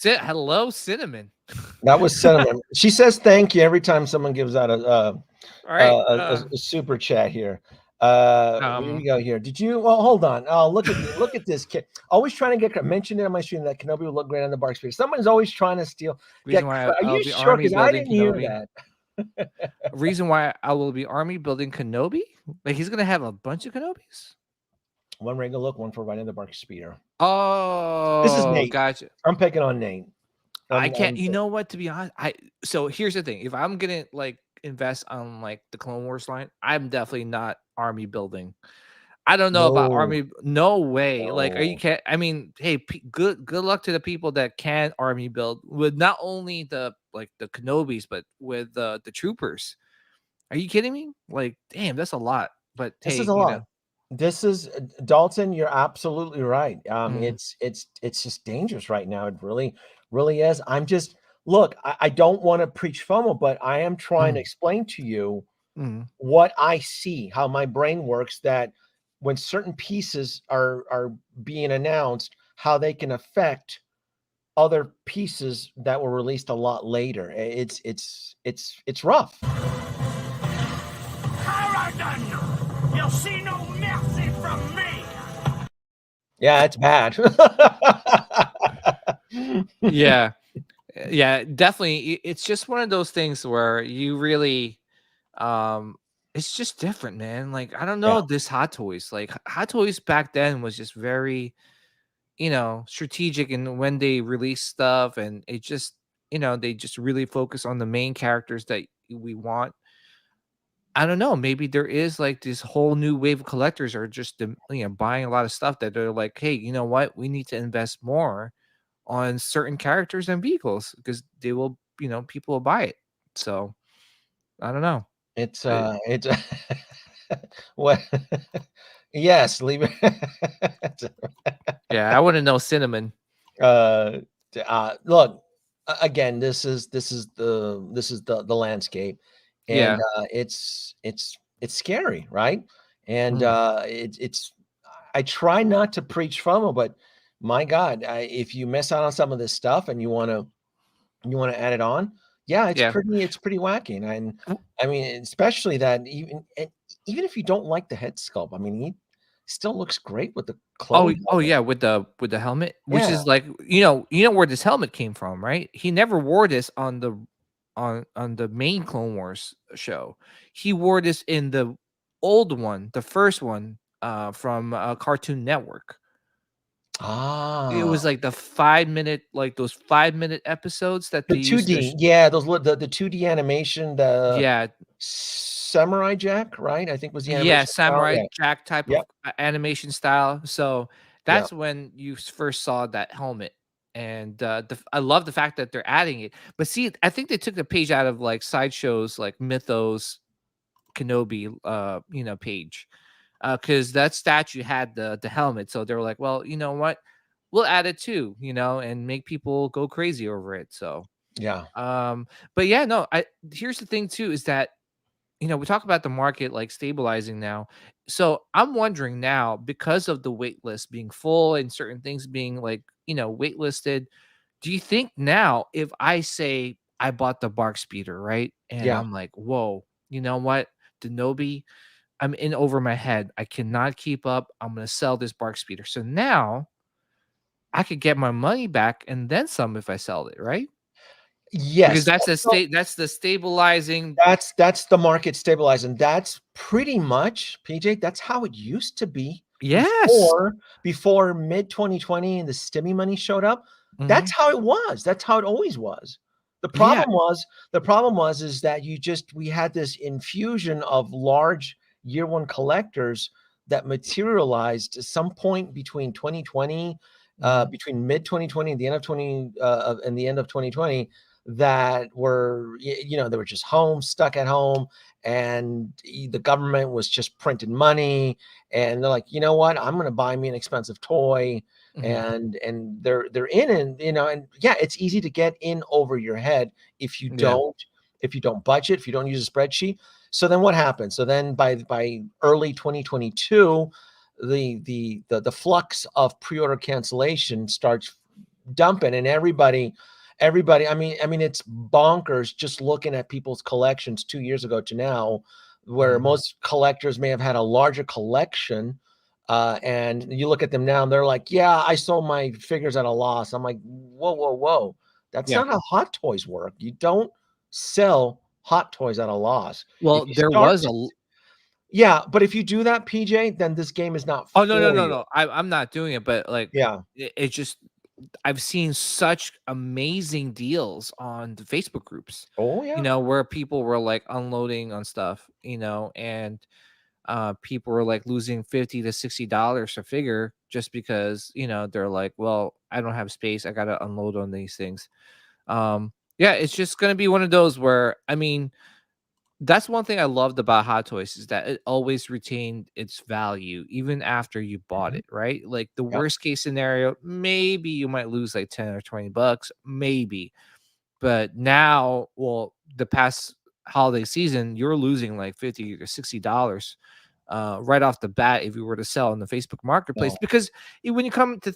Hello, Cinnamon. That was Cinnamon. She says thank you every time someone gives out All right. a super chat here. Here we Um, go here. Did you well hold on. Oh, look at this kid. Always trying to get mentioned it on my stream that Kenobi would look great on the Bark Spear. Someone's always trying to steal. reason why Are I'll you be sure? army Because I building didn't hear Kenobi. that. Reason why I will be army building Kenobi? Like he's gonna have a bunch of Kenobis? One regular look, one for riding the Bark Speeder. This is Oh, Nate. gotcha. I'm picking on Nate. I can't. You know what? To be honest, so here's the thing. If I'm gonna like invest on like the Clone Wars line, I'm definitely not army building. I don't know about No, army. No way. Like, are you no. can I mean, hey, good luck to the people that can army build with not only the Kenobis, but with the troopers. Are you kidding me? Like, damn, that's a lot. But This is hey, a lot. This is Dalton. You're absolutely right. mm, It's just dangerous right now. It really is. I'm just look. I don't want to preach FOMO, but I am trying to mm, explain to you mm. what I see, how my brain works. That when certain pieces are being announced, how they can affect other pieces that were released a lot later. It's rough. You'll see no mercy from me! Yeah, it's bad. Yeah, yeah, definitely. It's just one of those things where you really, um, it's just different, man. Like, I don't Yeah. know, this Hot Toys. Like, Hot Toys back then was just very, strategic in when they release stuff, and it just, they just really focus on the main characters that we want. I don't know. Maybe there is like this whole new wave of collectors are just buying a lot of stuff that they're like, hey, you know what? We need to invest more on certain characters and vehicles because they will, people will buy it. So I don't know. Uh, It's what yes, leave it. yeah, I want to know cinnamon. uh, look, again, this is the landscape, and Yeah. it's scary, right? And Mm, it's I try not to preach FOMO, but my God, if you miss out on some of this stuff and you want to add it on, yeah, yeah. it's pretty wacky, and W- I mean, especially that even if you don't like the head sculpt, I mean, he still looks great with the Oh, clone oh helmet. yeah, with the helmet, which Yeah. is like, where this helmet came from, right? He never wore this on the main Clone Wars show. He wore this in the old one, the first one, from Cartoon Network. It was Ah, like the 5-minute, like those 5-minute episodes that the they used to 2D, yeah, the 2D animation, the yeah, Samurai Jack, right? I think was the yeah, animation style. Samurai Yeah, Jack type of yep, animation style. So yeah, that's when you first saw that helmet. And I love the fact that they're adding it. But see, I think they took the page out of like sideshows like Mythos, Kenobi, page, because that statue had the helmet. So they were like, well, you know what, we'll add it too, and make people go crazy over it. So, yeah, but yeah, no, I here's the thing too is that we talk about the market like stabilizing now. So I'm wondering now, because of the wait list being full and certain things being like, waitlisted, do you think now if I say I bought the Bark Speeder, right? And yeah. I'm like, whoa, you know what? Denobi, I'm in over my head. I cannot keep up. I'm gonna sell this Bark Speeder. So now I could get my money back and then some if I sell it, right? Because Yes. that's the stabilizing. That's the market stabilizing. That's pretty much, PJ, that's how it used to be Yes. before mid 2020 and the stimmy money showed up. That's Mhm. how it was. That's how it always was. The Yeah. problem was is that we had this infusion of large year one collectors that materialized at some point between 2020, Mhm. between mid 2020 and the end of 2020, that were, they were just home, stuck at home, and the government was just printing money, and they're like, you know what, I'm going to buy me an expensive toy, Mhm. and they're in, and and yeah, it's easy to get in over your head if you Yeah. don't budget, if you don't use a spreadsheet. So then what happens? So then by early 2022, the flux of pre-order cancellation starts dumping, and everybody, I mean it's bonkers just looking at people's collections 2 years ago to now, where Mhm. most collectors may have had a larger collection, and you look at them now and they're like, yeah, I sold my figures at a loss. I'm like, whoa, whoa, whoa, that's Yeah. not how hot toys work. You don't sell hot toys at a loss. If Well, you there start was a to l Yeah, but if you do that, PJ, then this game is not Oh, no, no, for no, you. no. I'm not doing it, but, like, Yeah. it just I've seen such amazing deals on the Facebook groups, Oh yeah. where people were, like, unloading on stuff, and, people were, like, losing $50 to $60 a figure just because, they're like, "Well, I don't have space. I gotta unload on these things." Yeah, it's just gonna be one of those where, I mean, that's one thing I loved about Hot Toys is that it always retained its value even after you bought Mhm. it, right? Like the Yep. worst case scenario, maybe you might lose like 10 or $20, maybe. But now, well, the past holiday season, you're losing like 50 or $60 right off the bat if you were to sell in the Facebook marketplace. No. Because when you come to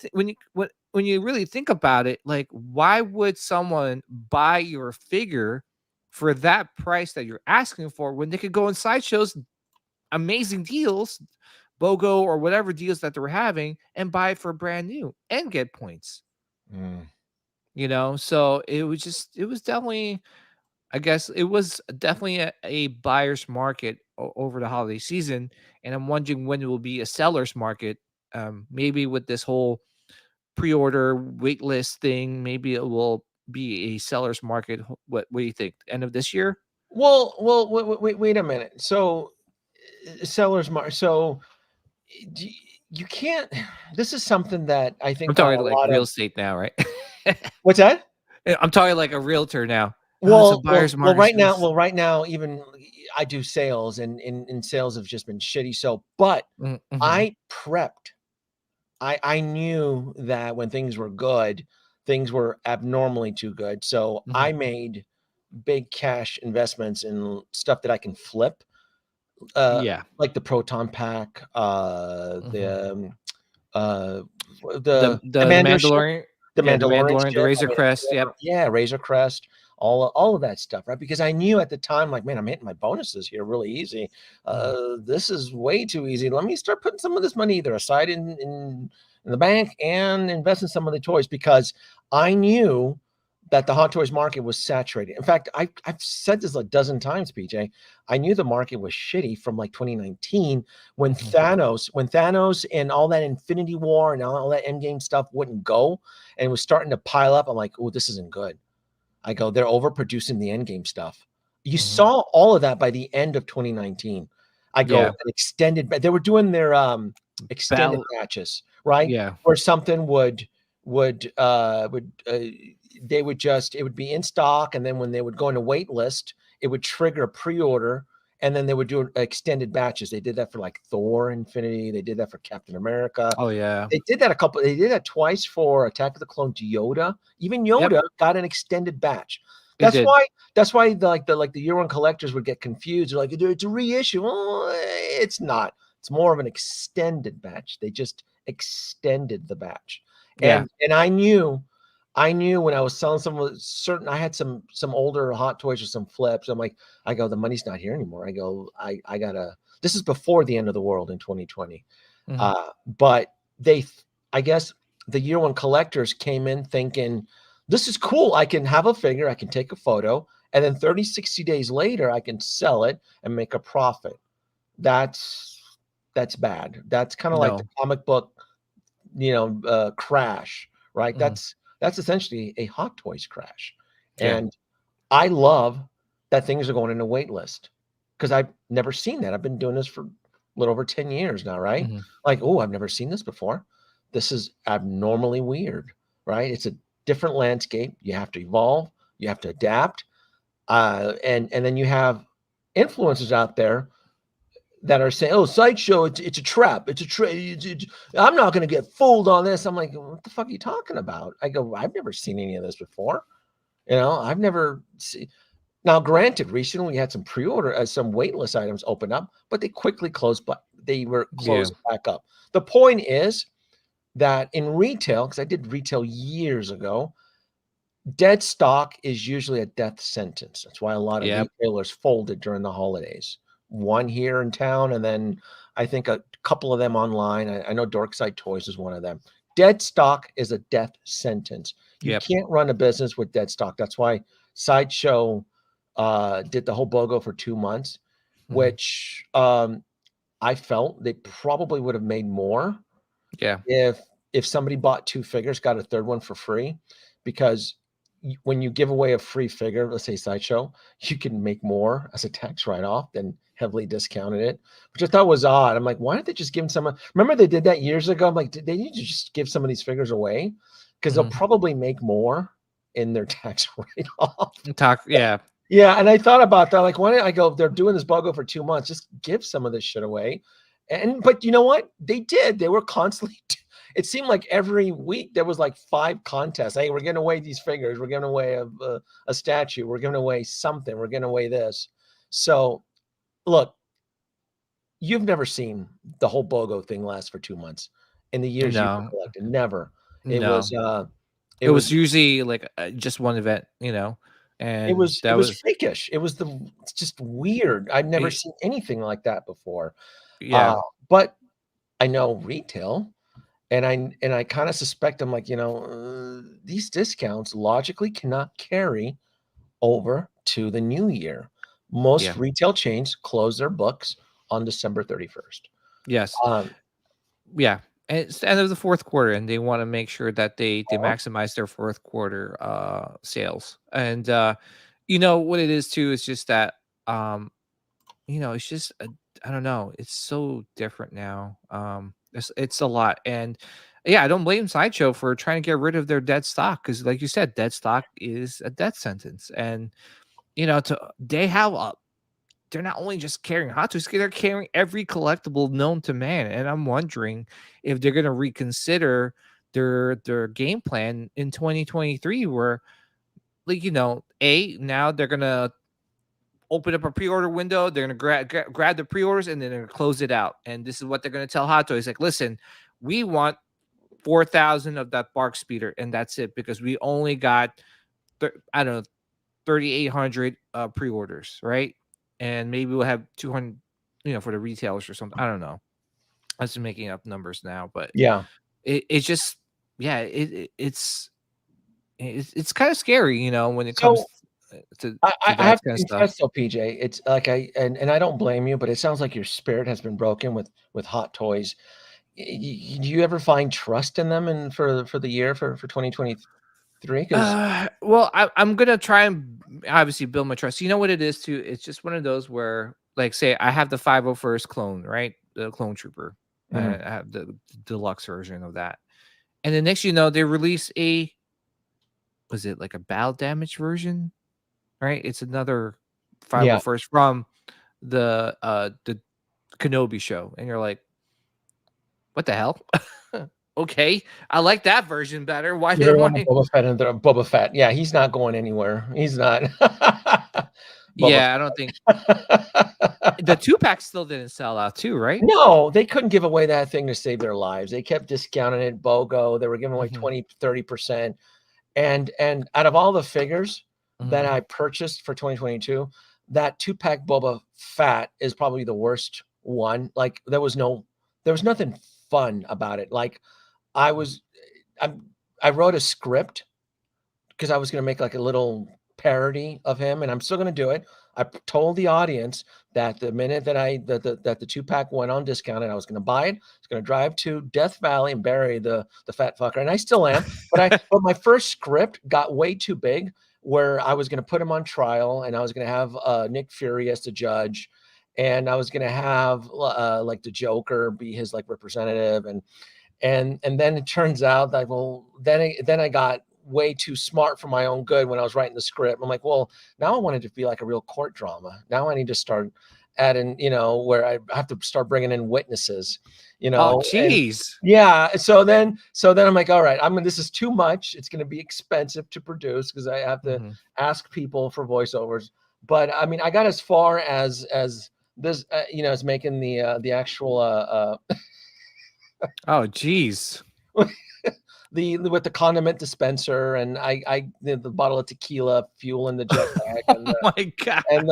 when you really think about it, like why would someone buy your figure for that price that you're asking for when they could go in sideshows, amazing deals, BOGO or whatever deals that they were having, and buy it for brand new and get points? Mm. So it was definitely, I guess it was definitely a buyer's market over the holiday season, and I'm wondering when it will be a seller's market. Maybe with this whole pre-order wait list thing, maybe it will be a seller's market. What do you think? End of this year? Well, wait a minute. So, seller's market. So, d you can't. This is something that I I'm think a talking like lot real of. estate now, right? What's that? I'm talking like a realtor now. Oh, it's a Well, buyer's market. right now, even I do sales, and sales have just been shitty. So, but Mm-hmm, I prepped. I knew that when things were good, things were abnormally too good. So hmm. I made big cash investments in stuff that I can flip, Yeah. like the proton pack, Hmm. uh, The the the the commander ship, Mandalorian, the yeah, the Mandalorian Mandalorian, the ship. I Razor made a Crest. Yep. flipper, yeah, Razor Crest, all of that stuff, right? Because I knew at the time, like, man, I'm hitting my bonuses here really easy. Mhm. This is way too easy. Let me start putting some of this money either aside in the bank and invest in some of the toys, because I knew that the Hot Toys market was saturated. In fact, I've said this a dozen times, PJ. I knew the market was shitty from like 2019 when Thanos and all that Infinity War and all that Endgame stuff wouldn't go, and it was starting to pile up. I'm like, oh, this isn't good. I go, they're overproducing the Endgame stuff. You saw all of that by the end of 2019. I go, an extended, but they were doing their extended matches, right? Yeah. Where something would they would just, it would be in stock, and then when they would go into wait list, it would trigger a pre-order, and then they would do extended batches. They did that for like Thor Infinity. They did that for Captain America. Oh yeah. They did that they did that twice for Attack of the Clones Yoda. Even Yoda got an extended batch. That's why the year one collectors would get confused. They're like, it's a reissue. Well, it's not. It's more of an extended batch. They just extended the batch. And I knew when I was selling I had some older Hot Toys or some flips. I'm like, I go, the money's not here anymore. I go, I gotta, this is before the end of the world in 2020. But I guess the year one collectors came in thinking, this is cool. I can have a figure, I can take a photo, and then 30, 60 days later, I can sell it and make a profit. That's bad. That's kind of like the comic book, crash, right? That's essentially a Hot Toys crash. And I love that things are going into wait list, because I've never seen that. I've been doing this for a little over 10 years now, right? Like, oh, I've never seen this before. This is abnormally weird, right? It's a different landscape. You have to evolve. You have to adapt. And then you have influencers out there that are saying, oh, Sideshow, it's a trap. It's a trap. I'm not going to get fooled on this. I'm like, what the fuck are you talking about? I go, I've never seen any of this before. I've never seen. Now, granted, recently we had some pre-order, some waitlist items open up, but they quickly closed, but they were closed back up. The point is that in retail, because I did retail years ago, dead stock is usually a death sentence. That's why a lot of retailers folded during the holidays. One here in town, and then I think a couple of them online. I know Dorkside Toys is one of them. Dead stock is a death sentence. You can't run a business with dead stock. That's why Sideshow did the whole BOGO for 2 months, which I felt they probably would have made more if somebody bought 2 figures, got a third one for free, because when you give away a free figure, let's say Sideshow, you can make more as a tax write-off than heavily discounted it, which I thought was odd. I'm like, why don't they just give them remember they did that years ago? I'm like, they need to just give some of these figures away, because they'll probably make more in their tax write-off. Yeah, and I thought about that. Like, why don't I go, they're doing this BOGO for 2 months, just give some of this shit away. But you know what? They did. They were constantly it seemed like every week there was like 5 contests. Hey, we're giving away these figures. We're giving away a statue. We're giving away something. We're giving away this. So, look, you've never seen the whole BOGO thing last for 2 months in the years you've been collecting. Never. It was usually like just one event, and it was freakish. It was just weird. I'd never seen anything like that before. But I know retail. And I kind of suspect, I'm like, these discounts logically cannot carry over to the new year. Most retail chains close their books on December 31st. Yes. And it's the end of the fourth quarter, and they want to make sure that they maximize their fourth quarter sales. And what it is too is just that it's just I don't know. It's so different now. It's a lot, and I don't blame Sideshow for trying to get rid of their dead stock, because, like you said, dead stock is a death sentence. And they have they're not only just carrying Hot Toys, they're carrying every collectible known to man. And I'm wondering if they're going to reconsider their game plan in 2023, where, like, now they're going to open up a pre-order window. They're going to grab the pre-orders, and then they're going to close it out. And this is what they're going to tell Hot Toys. Like, listen, we want 4,000 of that Bark Speeder, and that's it, because we only got, 3,800 pre-orders, right? And maybe we'll have 200, for the retailers or something. I don't know. I'm just making up numbers now, but yeah, it's just, it's it's kind of scary, you know, when it So comes to I that have to kind of stuff. confess though, PJ, it's like and I don't blame you, but it sounds like your spirit has been broken with Hot Toys. Do you ever find trust in them and for the year for 2023? Because Well, I'm gonna try and obviously build my trust. You know what it is too? It's just one of those where, like, say I have the 501st clone, right? The clone trooper. I have the deluxe version of that. And then next you know, they release a was it like a battle damage version? Right? It's another yeah, 501st from the Kenobi show. And you're like, what the hell? Okay. I like that version better. Why you ever didn't want I? Boba Fett and the Boba Fett? Yeah, he's not going anywhere. He's not. Boba Yeah, I don't think the 2-pack still didn't sell out too, right? No, they couldn't give away that thing to save their lives. They kept discounting it, BOGO. They were giving away Mhm, 20, 30%. And out of all the figures that mhm. I purchased for 2022, that 2-pack Boba Fett is probably the worst one. Like there was nothing fun about it. Like I was I I wrote a script because I was gonna make like a little parody of him, and I'm still gonna do it. Told the audience that the minute that the 2-pack went on discount and I was gonna buy it, I was gonna drive to Death Valley and bury the fat fucker, and I still am. But my first script got way too big where I was gonna put him on trial and I was gonna have Nick Fury as the judge, and I was gonna have like the Joker be his like representative, and then it turns out that then I got way too smart for my own good when I was writing the script. I'm like, well, now I want it to be like a real court drama. Now I need to start adding, where I have to start bringing in witnesses, Oh, and jeez. yeah. So then I'm like, all right, this is too much. It's going to be expensive to produce because I have to Mhm. ask people for voiceovers. But I mean, I got as far as this, as making the actual Oh, jeez. the with the condiment dispenser, and I did the bottle of tequila fuel in the jetpack, Oh my god. and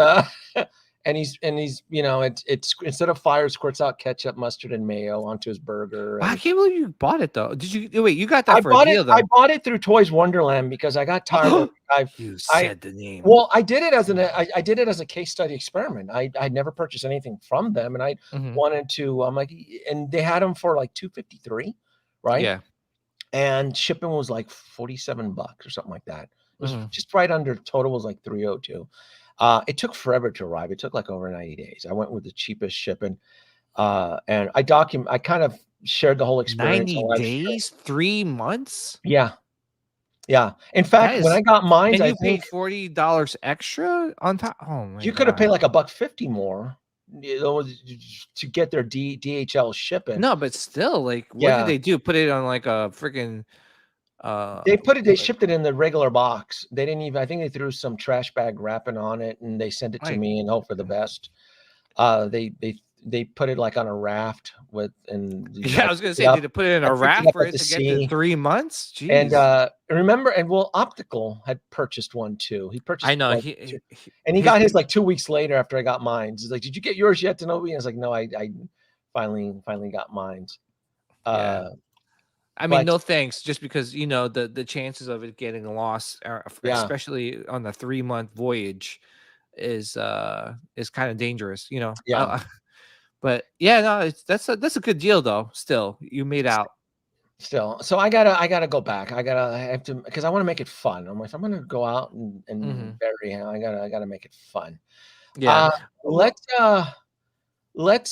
and he's it's instead of fire squirts out ketchup, mustard, and mayo onto his burger. I And can't believe you bought it though. Did you wait, you got I that for a bought it deal I though. bought it through Toys Wonderland because I got tired of You I said the name. well, I did it as I did it as a case study experiment. I never purchased anything from them, and I Mhm. wanted to. I'm like, and they had them for like 253, right? Yeah. And shipping was like 47 bucks or something like that. It was Mhm. just right under total was like 302. It took forever to arrive. It took like over 90 days. I went with the cheapest shipping. And I kind of shared the whole experience 90 on live stream. days? 3 months? Yeah. Yeah. In That fact, when I is got mines, and I you think paid $40 extra on top? Oh my you could have god. paid like a buck 50 more, to get their DHL shipping. No, but still, like, what did Yeah. they do? Put it on like a freaking They like, shipped it in the regular box. They didn't even I think they threw some trash bag wrapping on it, and they sent it to like me and hope for the best. They put it, like, on a raft yeah, I I was gonna picked it say, up did they put it in I a picked it raft up for at it the to get to sea, 3 months? and, Jeez. remember and well, Optical had purchased one too. He I purchased, know, like, he 2 he and he his got his, like, 2 weeks later after I got mine. He's like, "Did you get yours yet, Denobi?" I was like, "No, I finally got mine." yeah. Uh, I mean, but no thanks, just because, you know, the chances of it getting lost are yeah, especially on the 3-month voyage is kinda dangerous, you know? yeah. But yeah, no, it's that's a good deal though, still. You made out. Still, so I gotta go back. I have to because I wanna make it fun. I'm like, if I'm gonna go out and Mhm. bury him, I gotta make it fun. Yeah. Uh, Well let's, uh, let's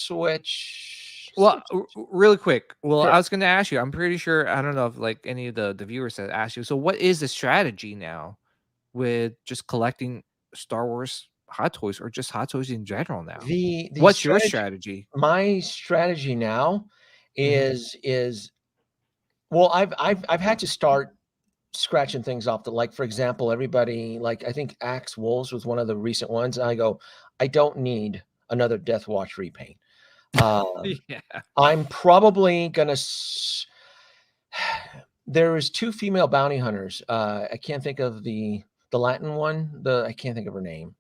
switch well, switch really quick. Well, Sure. I was gonna ask you, I'm pretty sure I don't know if, like, any of the viewers had asked you, so what is the strategy now with just collecting Star Wars Hot Toys or just Hot Toys in general now? The What's your strategy strategy? My strategy now Mhm. is well, I've had to start scratching things off the like, for example, everybody like, I think Axe Wolves was one of the recent ones, and I go, "I don't need another Death Watch repaint." Um, Yeah. I'm probably gonna there is 2 female bounty hunters, I can't think of the Latin one, I can't think of her name.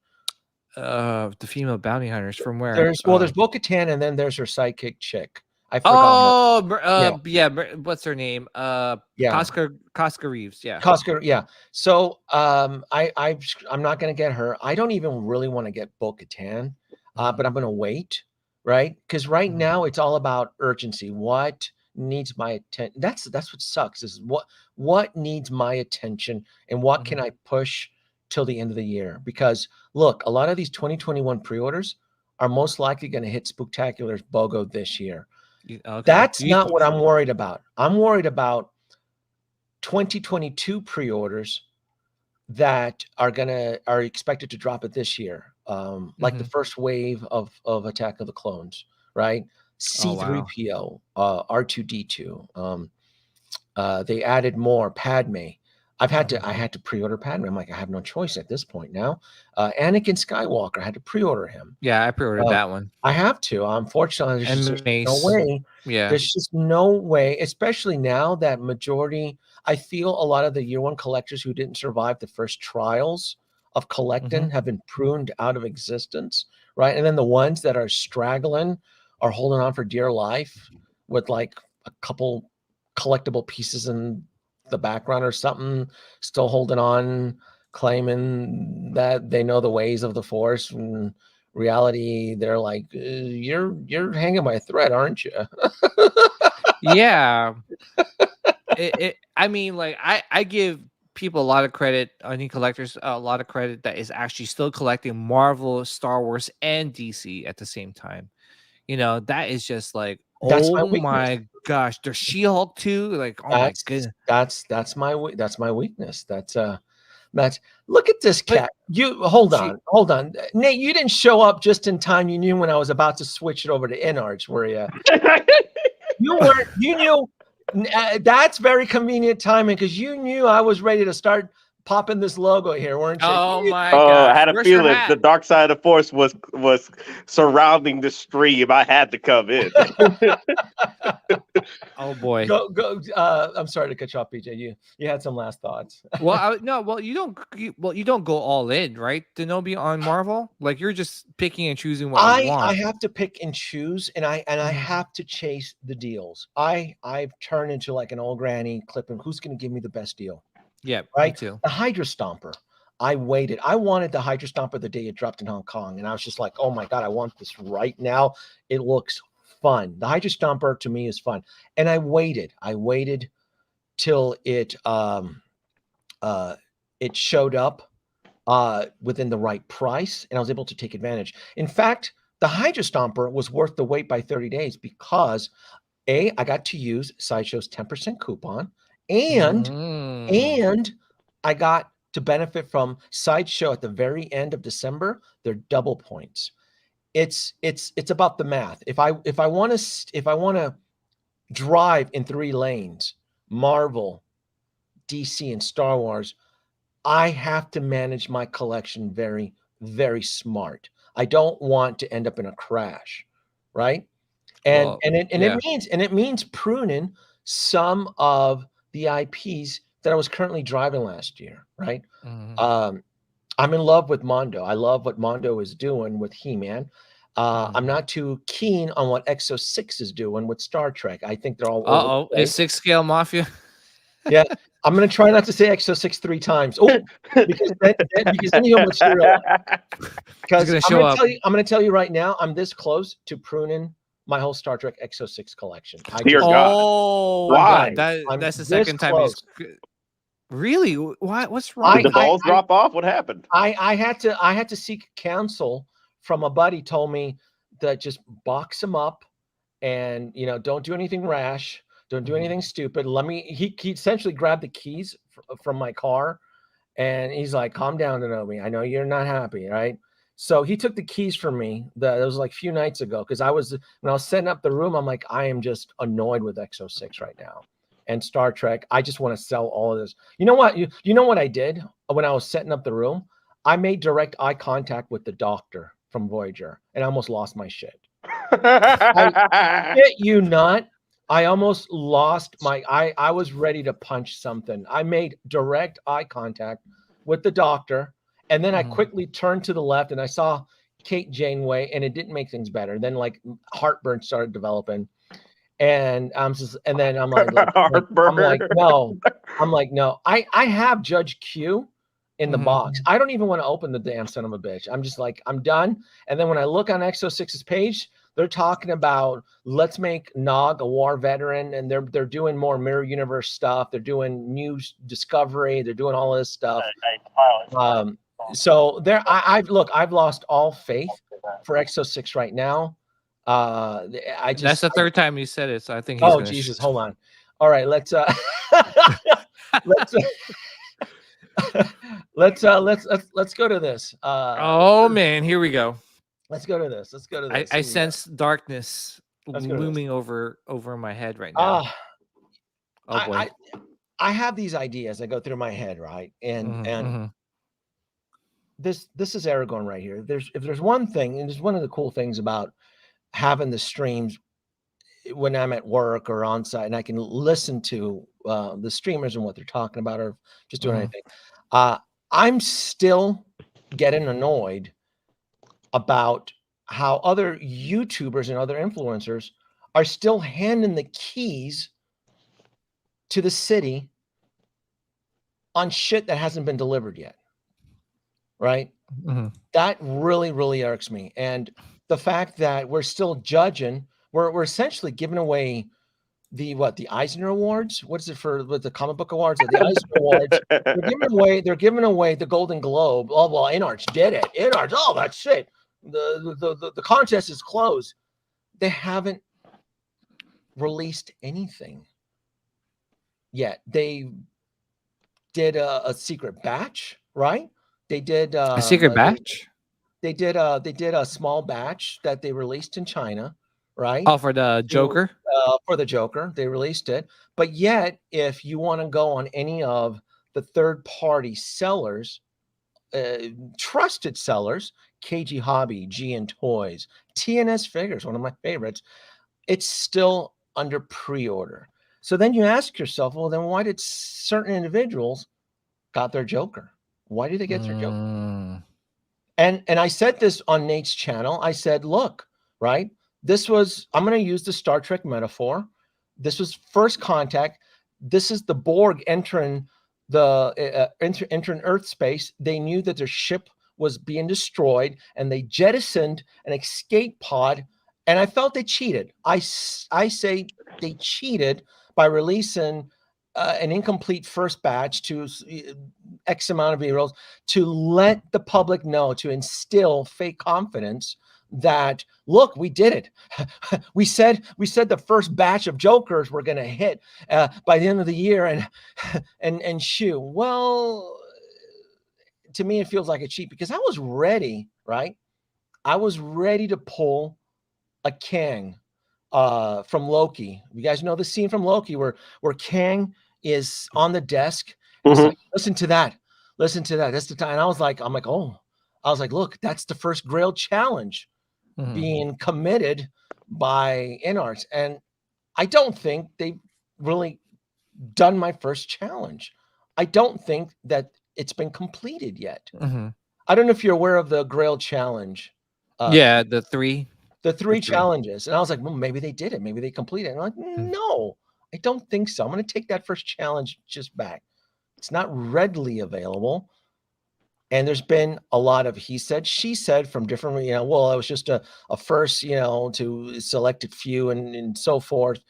The female bounty hunters from where? There's Bo-Katan and then there's her sidekick chick. I forgot her. Oh, yeah. What's her name? Yeah. Cosca Reeves. Yeah. Costco, yeah. So I'm not gonna get her. I don't even really want to get Bo-Katan, but I'm gonna wait, right? Because right now it's all about urgency. What needs my attention? That's what sucks. Is what needs my attention and what can I push till the end of the year? Because look, a lot of these 2021 pre-orders are most likely going to hit Spooktacular's BOGO this year. Okay. That's not what I'm worried about. I'm worried about 2022 pre-orders that are expected to drop it this year, like the first wave of Attack of the Clones, right? C3PO, R2D2. They added more Padme. I had to pre-order Padme. I'm like, I have no choice at this point now. Anakin Skywalker, I had to pre-order him. Yeah, I pre-ordered that one. I have to. Unfortunately, there's just no way. Yeah. There's just no way, especially now that majority, I feel a lot of the year one collectors who didn't survive the first trials of collecting have been pruned out of existence, right? And then the ones that are straggling are holding on for dear life with like a couple collectible pieces in the background or something, still holding on, claiming that they know the ways of the Force. And reality, they're like, you're hanging by a thread, aren't you? Yeah. I mean, like, I give people a lot of credit, any collectors a lot of credit that is actually still collecting Marvel, Star Wars, and DC at the same time. You know, that is just like, That's my oh weakness. my gosh, there's She-Hulk too. Like, oh my goodness. That's my weakness. That's look at this cat. You hold on. Nate, you didn't show up just in time. You knew when I was about to switch it over to InArts, were you? You weren't. You knew. That's very convenient timing because you knew I was ready to start popping this logo here, weren't you? Oh my god! I had a feeling the dark side of the Force was surrounding the stream. I had to come in. Oh boy. Go. I'm sorry to cut you off, BJ. You had some last thoughts. Well, you don't go all in, right? Denobi on Marvel, like you're just picking and choosing what you want. I have to pick and choose, and I have to chase the deals. I've turned into like an old granny clipping. Who's going to give me the best deal? Yeah, right. Me too. The Hydra Stomper. I waited. I wanted the Hydra Stomper the day it dropped in Hong Kong, and I was just like, oh my god, I want this right now. It looks fun. The Hydra Stomper to me is fun, and I waited. I waited till it showed up within the right price, and I was able to take advantage. In fact, the Hydra Stomper was worth the wait by 30 days because I got to use Sideshow's 10% coupon, and I got to benefit from Sideshow at the very end of December. Their double points. It's about the math. If I want to drive in 3 lanes, Marvel, DC, and Star Wars, I have to manage my collection very, very smart. I don't want to end up in a crash, right? And it means pruning some of the IPs that I was currently driving last year, right? I'm in love with Mondo. I love what Mondo is doing with He-Man. I'm not too keen on what Exo 6 is doing with Star Trek. I think they're all is 6 scale Mafia? Yeah, I'm gonna try not to say Exo 6 3 times. Oh, because then you'll materialize. Because I'm gonna tell you right now, I'm this close to pruning my whole Star Trek Exo 6 collection. Dear God. Oh, why? That's the second time. Really? Why? What's wrong? Did the balls drop off? What happened? I had to seek counsel from a buddy. Told me that just box them up, and don't do anything rash. Don't do anything stupid. He essentially grabbed the keys from my car, and he's like, calm down, Denobi. I know you're not happy, right? So he took the keys from me. That was like a few nights ago, because when I was setting up the room, I'm like, I am just annoyed with Exo 6 right now. And Star Trek, I just want to sell all of this. You know what? You know what I did when I was setting up the room? I made direct eye contact with the doctor from Voyager, and I almost lost my shit. I shit you not. I almost lost I was ready to punch something. I made direct eye contact with the doctor, and then I quickly turned to the left, and I saw Kate Janeway, and it didn't make things better. Then like heartburn started developing, And and then I'm like, Heartburn. no, no. I have Judge Q in the box. I don't even want to open the damn son of a bitch. I'm just like, I'm done. And then when I look on Exo6's page, they're talking about let's make Nog a war veteran, and they're doing more mirror universe stuff. They're doing new discovery. They're doing all this stuff. So there, I've lost all faith for Exo6 right now. That's the third time you said it, so I think he's oh Jesus, hold on. All right, let's let's go to this. Oh man, here we go. Let's go to this. I sense darkness looming over my head right now. Oh boy. I have these ideas that go through my head, right? And this is Aragorn right here. If there's one thing, and it's one of the cool things about having the streams when I'm at work or on site, and I can listen to the streamers and what they're talking about, or just doing anything. I'm still getting annoyed about how other YouTubers and other influencers are still handing the keys to the city on shit that hasn't been delivered yet. Right? That really, really irks me. And the fact that we're still judging, we're essentially giving away the Eisner Awards. What is it for with the comic book awards? The Eisner Awards. They're giving away the Golden Globe. Oh well, Inarts did it. Inarts, oh that's it. The contest is closed. They haven't released anything yet. They did a secret batch, right? They did a secret batch. They did a small batch that they released in China, right? Oh, for the Joker. For the Joker, they released it. But yet, if you want to go on any of the third-party sellers, trusted sellers, KG Hobby, GN Toys, TNS Figures, one of my favorites, it's still under pre-order. So then you ask yourself, well, then why did certain individuals got their Joker? Why did they get their Joker? And I said this on Nate's channel. I said, look, right? This was, I'm going to use the Star Trek metaphor. This was first contact. This is the Borg entering the entering Earth space. They knew that their ship was being destroyed, and they jettisoned an escape pod. And I felt they cheated. I say they cheated by releasing an incomplete first batch to X amount of heroes to let the public know, to instill fake confidence that, look, we did it. we said the first batch of Jokers were going to hit by the end of the year, and shoo. Well, to me, it feels like a cheat because I was ready, right? I was ready to pull a Kang from Loki. You guys know the scene from Loki where Kang is on the desk. He's like, listen to that. That's the time. And I was like, look, that's the first Grail challenge being committed by Inarts. And I don't think they've really done my first challenge. I don't think that it's been completed yet. I don't know if you're aware of the Grail challenge. Yeah, the three challenges. And I was like, well, maybe they did it. Maybe they completed it. And I'm like, no, I don't think so. I'm going to take that first challenge just back. It's not readily available. And there's been a lot of he said, she said from different, well, it was just a first, to selected few and so forth.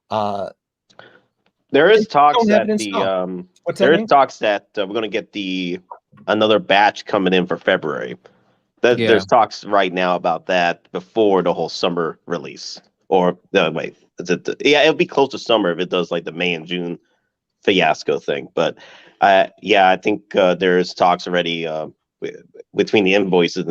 There is talks that we're going to get another batch coming in for February. There's talks right now about that before the whole summer release. Or wait, it'll be close to summer if it does like the May and June fiasco thing. But I think there's talks already between the invoices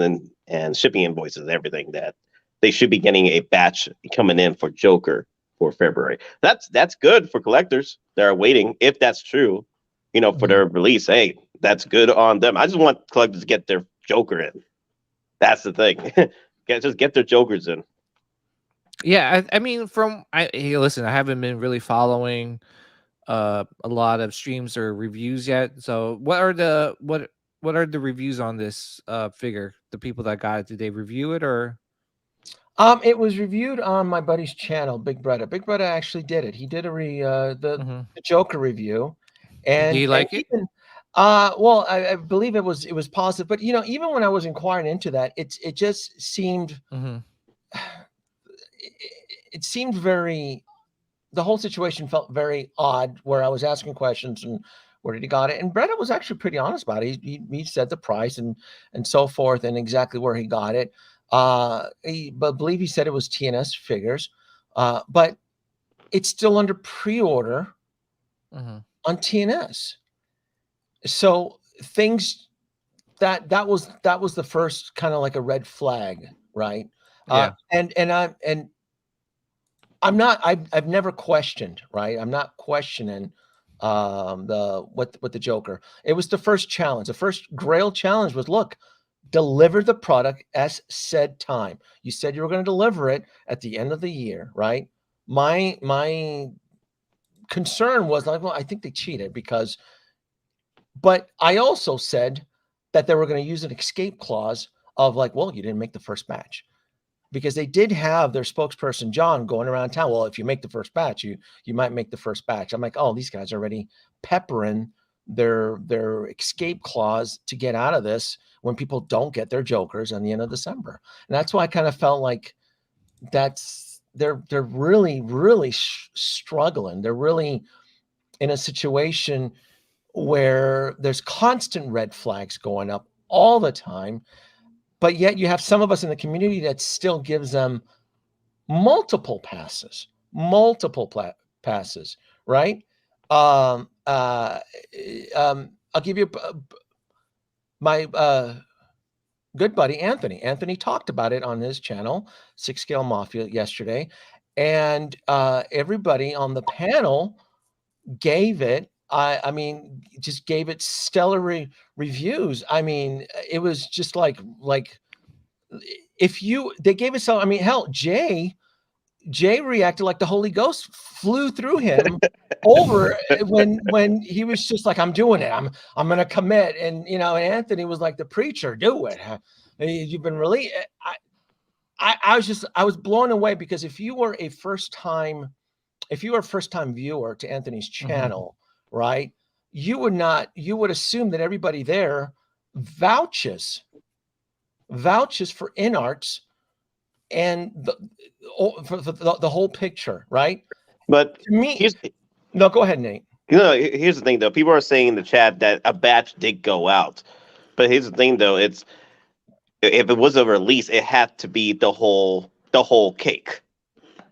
and shipping invoices and everything that they should be getting a batch coming in for Joker for February. That's good for collectors that are waiting. If that's true, for their release, hey, that's good on them. I just want collectors to get their Joker in. That's the thing. Just get their Jokers in. Yeah, I mean, listen, I haven't been really following a lot of streams or reviews yet. So what are the reviews on this figure? The people that got it, did they review it or? It was reviewed on my buddy's channel, Big Brother. Big Brother actually did it. He did the Joker review, and do you like it? even, well, I believe it was positive. But you know, even when I was inquiring into that, it just seemed it seemed very. The whole situation felt very odd. Where I was asking questions and where did he got it, and Brett was actually pretty honest about it. He said the price and so forth and exactly where he got it. But believe he said it was TNS figures, but it's still under pre-order on TNS. So things that was the first kind of like a red flag, right? Yeah. I'm not. I've never questioned, right? I'm not questioning what the Joker. It was the first challenge. The first Grail challenge was, look, deliver the product as said time. You said you were going to deliver it at the end of the year, right? My concern was like, well, I think they cheated because, but I also said that they were going to use an escape clause of like, well, you didn't make the first batch. Because they did have their spokesperson, John, going around town. Well, if you make the first batch, you might make the first batch. I'm like, oh, these guys are already peppering their escape clause to get out of this when people don't get their Jokers on the end of December. And that's why I kind of felt like they're really struggling. They're really in a situation where there's constant red flags going up all the time. But yet you have some of us in the community that still gives them multiple passes, right? I'll give you my good buddy, Anthony. Anthony talked about it on his channel, 6 Scale Mafia, yesterday. And everybody on the panel gave it, I mean, just gave it stellar reviews. I mean, it was just like they gave it so. I mean, hell, Jay reacted like the Holy Ghost flew through him over when he was just like, I'm doing it. I'm going to commit. And, you know, and Anthony was like the preacher, do it. You've been really, I was blown away because if you were a first time viewer to Anthony's channel, right, you would assume that everybody there vouches for Inarts and for the whole picture, right? But to me, no, go ahead, Nate. You know, here's the thing though. People are saying in the chat that a batch did go out, but here's the thing though. It's if it was a release, it had to be the whole cake.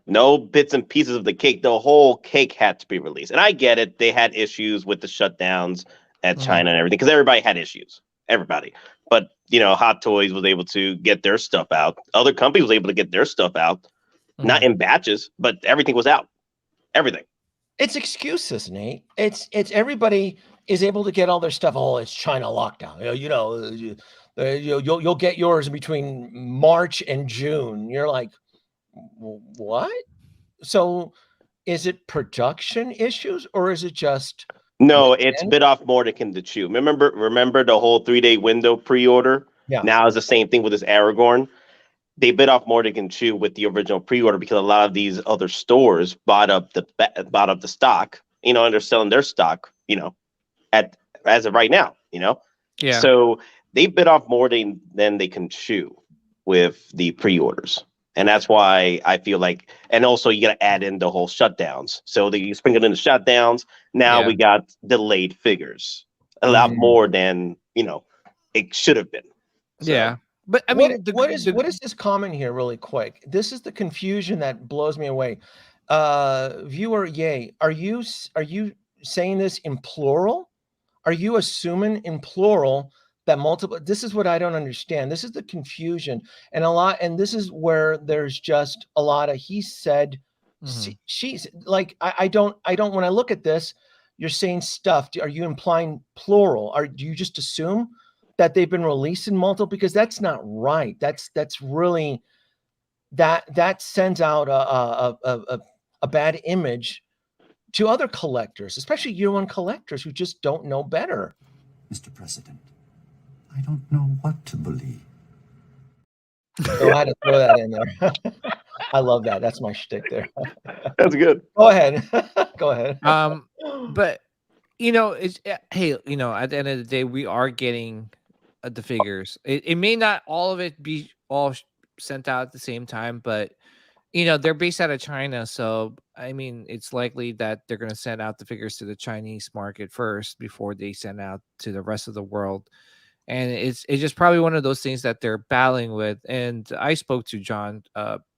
No bits and pieces of the cake. The whole cake had to be released. And I get it. They had issues with the shutdowns at China and everything because everybody had issues. Everybody. But, you know, Hot Toys was able to get their stuff out. Other companies was able to get their stuff out. Not in batches, but everything was out. Everything. It's excuses, Nate. It's everybody is able to get all their stuff. Oh, it's China lockdown. You'll get yours in between March and June. You're like, what? So is it production issues or is it just no, it's bit off more than can chew. Remember the whole 3-day window pre-order? Yeah. Now it's the same thing with this Aragorn. They bit off more than can chew with the original pre-order because a lot of these other stores bought up the stock, you know, and they're selling their stock, you know, as of right now, you know. Yeah. So they bit off more than they can chew with the pre-orders. And that's why I feel like, and also you got to add in the whole shutdowns. So you sprinkle in the shutdowns. Now we got delayed figures, a lot more than, you know, it should have been. So. Yeah. But I mean, what is this comment here really quick? This is the confusion that blows me away. Viewer, yay. Are you saying this in plural? Are you assuming in plural that multiple? This is what I don't understand. This is the confusion and this is where there's just a lot of he said, she's like, I don't, when I look at this, you're saying stuff. Are you implying plural? Do you just assume that they've been released in multiple? Because that's not right. That's really that sends out a bad image to other collectors, especially year one collectors who just don't know better. Mr. President, I don't know what to believe. So I had to throw that in there. I love that. That's my shtick there. That's good. Go ahead. Go ahead. But it's hey, at the end of the day, we are getting the figures. It may not all of it be all sent out at the same time, but they're based out of China, so I mean, it's likely that they're going to send out the figures to the Chinese market first before they send out to the rest of the world. And it's just probably one of those things that they're battling with. And I spoke to John,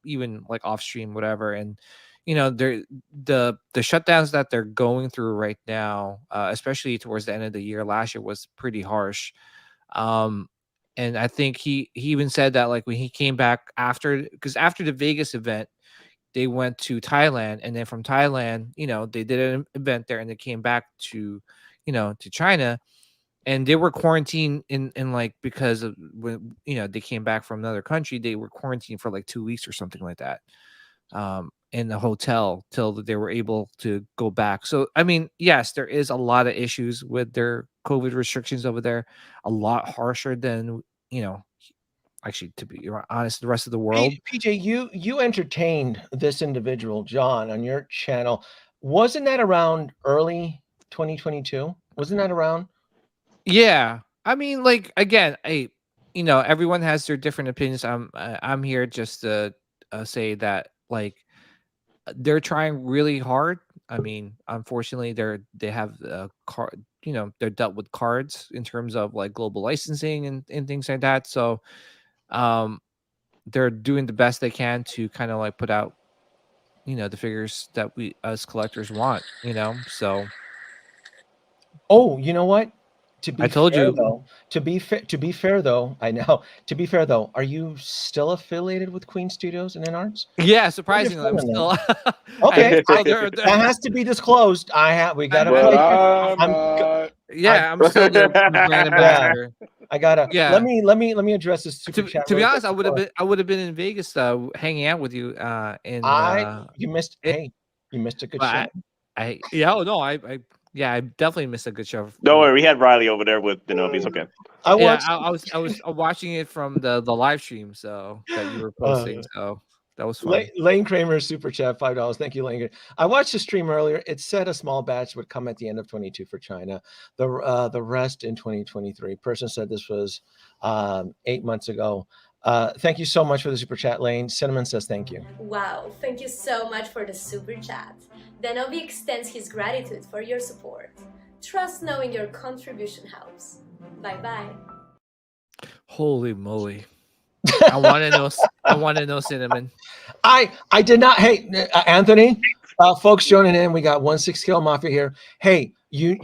even like off stream, whatever, and they're the shutdowns that they're going through right now, especially towards the end of the year. Last year was pretty harsh. And I think he even said that like when he came back because after the Vegas event, they went to Thailand, and then from Thailand, they did an event there, and they came back to to China, and they were quarantined in like because of when they came back from another country, they were quarantined for like 2 weeks or something like that, in the hotel till they were able to go back. So I mean, yes, there is a lot of issues with their COVID restrictions over there, a lot harsher than actually, to be honest, the rest of the world. PJ, you entertained this individual, John, on your channel. Wasn't that around early 2022? Wasn't that around? Yeah, I mean, like again, everyone has their different opinions. I'm here just to say that like they're trying really hard. I mean, unfortunately, they have card. They're dealt with cards in terms of like global licensing and things like that. So, they're doing the best they can to kind of like put out, the figures that we as collectors want. So. Oh, you know what? To be I told fair you. though, to be fair though, I know. To be fair though, are you still affiliated with Queen Studios and InArts? Yeah, surprisingly, I'm still. Okay, they're, that has to be disclosed. We got to But play. I'm still the brand ambassador. I gotta. Yeah. Let me address this super chat. To be honest, I would have been in Vegas hanging out with you. You missed. Hey, you missed a good show. I definitely missed a good show. Don't worry, we had Riley over there with It's okay. I was watching it from the live stream that you were posting. So that was fun. Lane Kramer super chat $5. Thank you, Lane. I watched the stream earlier. It said a small batch would come at the end of 22 for China. The rest in 2023. Person said this was 8 months ago. Thank you so much for the super chat, Lane. Cinnamon says thank you. Wow, thank you so much for the super chat. Denobi extends his gratitude for your support. Trust knowing your contribution helps. Bye-bye. Holy moly. I want to know, Cinnamon. I did not. Hey, Anthony, folks joining in. We got 1/6 Kill Mafia here. Hey, you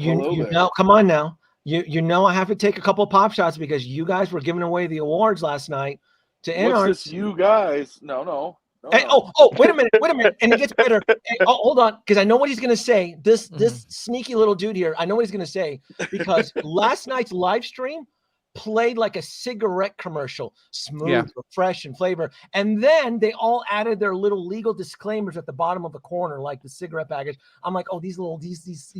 know, come on now. You know I have to take a couple of pop shots because you guys were giving away the awards last night to InArts. What's this, you guys? No. Hey, oh, wait a minute. And it gets better. Hey, hold on, because I know what he's gonna say. This sneaky little dude here, I know what he's gonna say, because last night's live stream played like a cigarette commercial, smooth, fresh, and flavor. And then they all added their little legal disclaimers at the bottom of the corner, like the cigarette package. I'm like, oh, these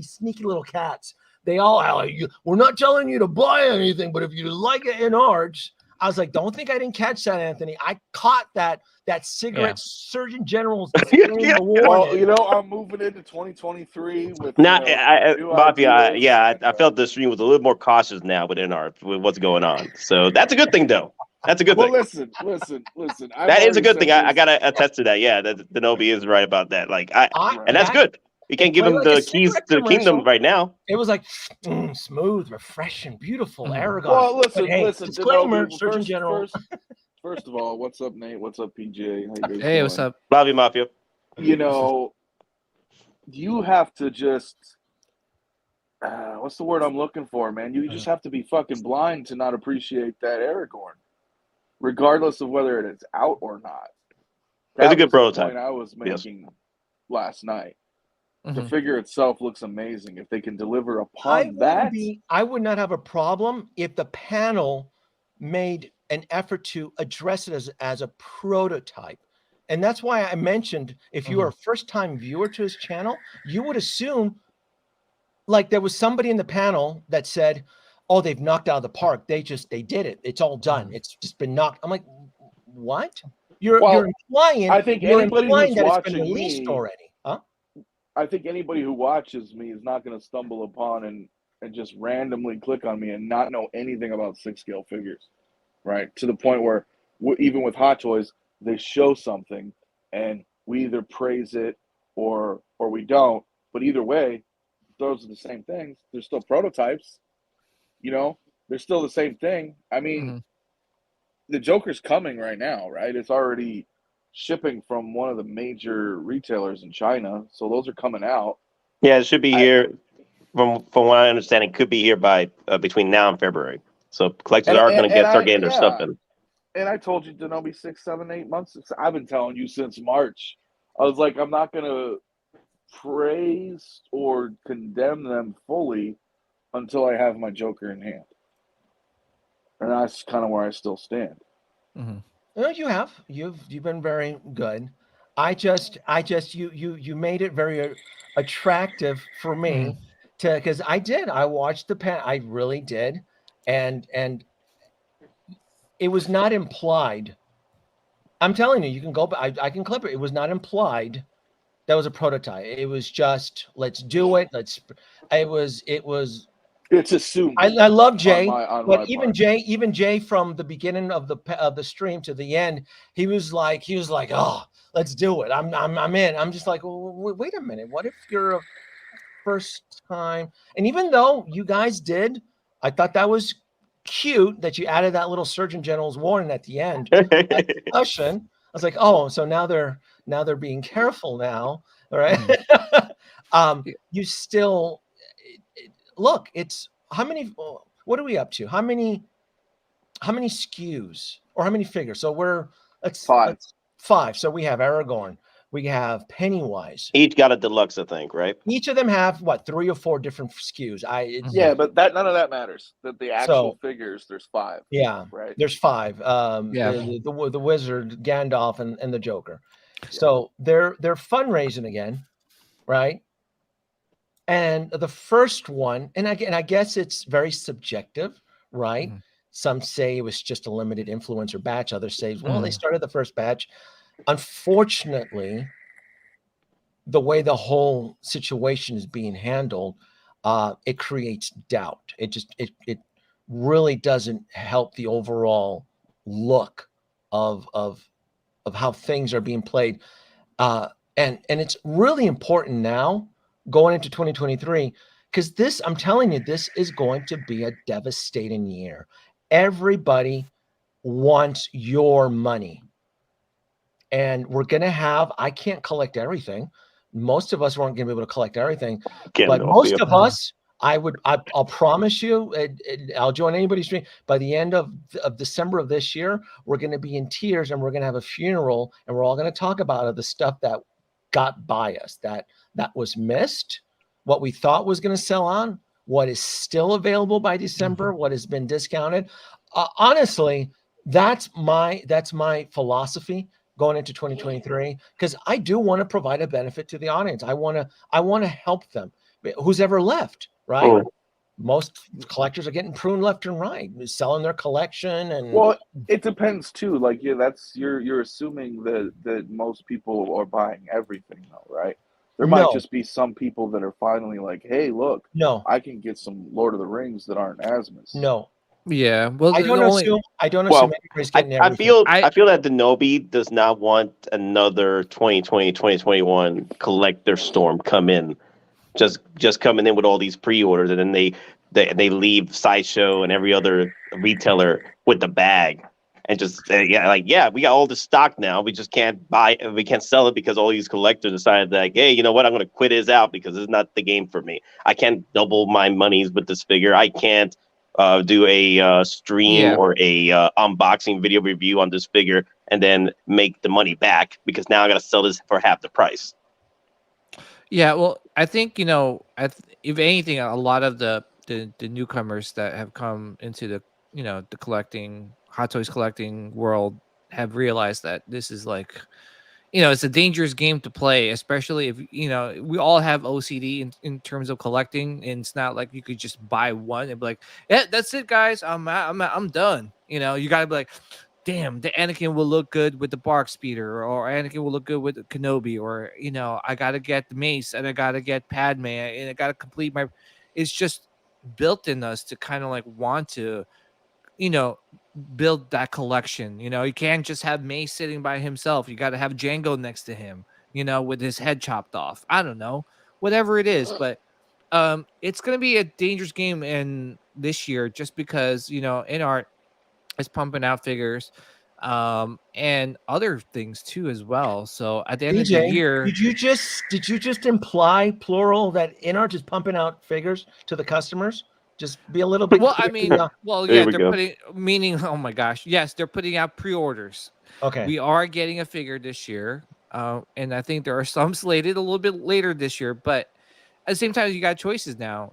sneaky little cats. They all are like, we're not telling you to buy anything, but if you like it in arts. I was like, don't think I didn't catch that, Anthony. I caught that cigarette Surgeon General's award. Well, I'm moving into 2023 with Mafia. I felt the stream was a little more cautious now with InArt with what's going on. So that's a good thing, though. That's a good thing. Listen. That is a good thing. I gotta attest to that. Yeah, Denobi is right about that. And that's good. You can't give him the keys to the kingdom right now. It was like smooth, refreshing, beautiful, Aragon. Well, listen. Disclaimer, Surgeon General. First of all, what's up, Nate? What's up, PJ? Hey, what's up? Love you, Mafia. You have to just what's the word I'm looking for, man? You just have to be fucking blind to not appreciate that Aragorn, regardless of whether it's out or not. It's a good prototype. The point I was making last night. The figure itself looks amazing. If they can deliver upon I would not have a problem if the panel made an effort to address it as a prototype. And that's why I mentioned, if you are a first-time viewer to his channel, you would assume like there was somebody in the panel that said, oh, they've knocked out of the park. They did it. It's all done. It's just been knocked. I'm like, what? You're Well, implying. I think you're anybody implying who's that it's been watching released me, already, huh? I think anybody who watches me is not going to stumble upon and just randomly click on me and not know anything about 6-scale figures, right? To the point where even with Hot Toys, they show something and we either praise it or we don't. But either way, those are the same things. They're still prototypes, you know. They're still the same thing. I mean, the Joker's coming right now, right? It's already shipping from one of the major retailers in China, so those are coming out. Yeah, it should be here. From what I understand, it could be here by between now and February. So collectors are going to start getting their stuff in. And I told you, Denobi, 6, 7, 8 months. I've been telling you since March. I was like, I'm not going to praise or condemn them fully until I have my Joker in hand. And that's kind of where I still stand. No, you have. You've been very good. I just you made it very attractive for me because I watched the pen. I really did, and it was not implied. I'm telling you, you can go. I can clip it. It was not implied. That was a prototype. It was just let's do it. It was. It's assumed. I love Jay, but even Jay from the beginning of the stream to the end, he was like, oh, let's do it. I'm in. I'm just like, well, wait a minute. What if you're a first time? And even though you guys did, I thought that was cute that you added that little Surgeon General's warning at the end. That discussion. I was like, oh, so now they're being careful now, all right? You still. Look, it's how many? What are we up to? How many SKUs or how many figures? So we're let's 5. So we have Aragorn, we have Pennywise. Each got a deluxe, I think, right? Each of them have what 3 or 4 different SKUs. Yeah, but none of that matters. The actual figures, there's 5. Yeah, right. There's 5. The Wizard, Gandalf, and the Joker. So they're fundraising again, right? And the first one, and I guess it's very subjective, right? Some say it was just a limited influencer batch. Others say, well, they started the first batch. Unfortunately, the way the whole situation is being handled, it creates doubt. It really doesn't help the overall look of how things are being played. And it's really important now going into 2023, because I'm telling you, this is going to be a devastating year. Everybody wants your money. And we're going to I can't collect everything. Most of us weren't going to be able to collect everything. But most of us, I'll promise you, I'll join anybody's stream. By the end of December of this year, we're going to be in tears and we're going to have a funeral and we're all going to talk about the stuff that got by us, that was missed, what we thought was going to sell on, what is still available by December, what has been discounted. Honestly, that's my philosophy going into 2023, because I do want to provide a benefit to the audience. I want to help them, who's ever left, right? Most collectors are getting pruned left and right, selling their collection. And well, it depends too. Like, that's you're assuming that most people are buying everything, though, right? There might just be some people that are finally like, hey, look, I can get some Lord of the Rings that aren't Asmus. No. Yeah, well, I don't assume everybody's getting everything. I feel that Denobi does not want another 2020, 2021 collector storm come in. Just coming in with all these pre-orders, and then they leave Sideshow and every other retailer with the bag, and just we got all the stock now. We just can't we can't sell it because all these collectors decided that, hey, you know what? I'm going to quit his out because it's not the game for me. I can't double my monies with this figure. I can't do a stream or a unboxing video review on this figure and then make the money back because now I got to sell this for half the price. Yeah, well, I think, if anything, a lot of the newcomers that have come into the collecting, Hot Toys collecting world have realized that this is like, it's a dangerous game to play, especially if, we all have OCD in terms of collecting, and it's not like you could just buy one and be like, yeah, that's it, guys. I'm done. You got to be like, damn, the Anakin will look good with the Bark Speeder, or Anakin will look good with Kenobi, or I gotta get the Mace and I gotta get Padme and I gotta complete my. It's just built in us to kind of like want to, build that collection. You can't just have Mace sitting by himself. You got to have Django next to him, with his head chopped off. I don't know, whatever it is, but it's gonna be a dangerous game in this year just because InArt is pumping out figures and other things too as well. So at the end of the DJ, year, did you just imply plural that InArt is pumping out figures to the customers? Just be a little bit. well, I mean, Yeah. yeah, we they're go. meaning, oh my gosh, yes, they're putting out pre-orders. Okay. We are getting a figure this year, and I think there are some slated a little bit later this year, but at the same time, you got choices now,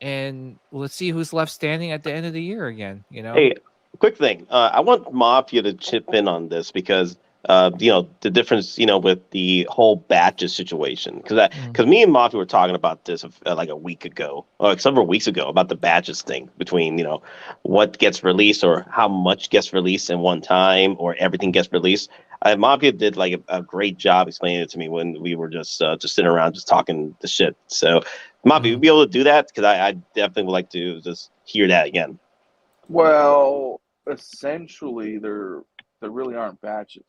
and let's see who's left standing at the end of the year again. Hey, quick thing. I want Mafia to chip in on this because the difference with the whole batches situation, because me and Mafia were talking about this like a week ago or like several weeks ago about the batches thing between what gets released or how much gets released in one time or everything gets released. Mafia did like a great job explaining it to me when we were just sitting around just talking the shit. So Mafia, you'd be able to do that because I definitely would like to just hear that again. Well, essentially, there really aren't batches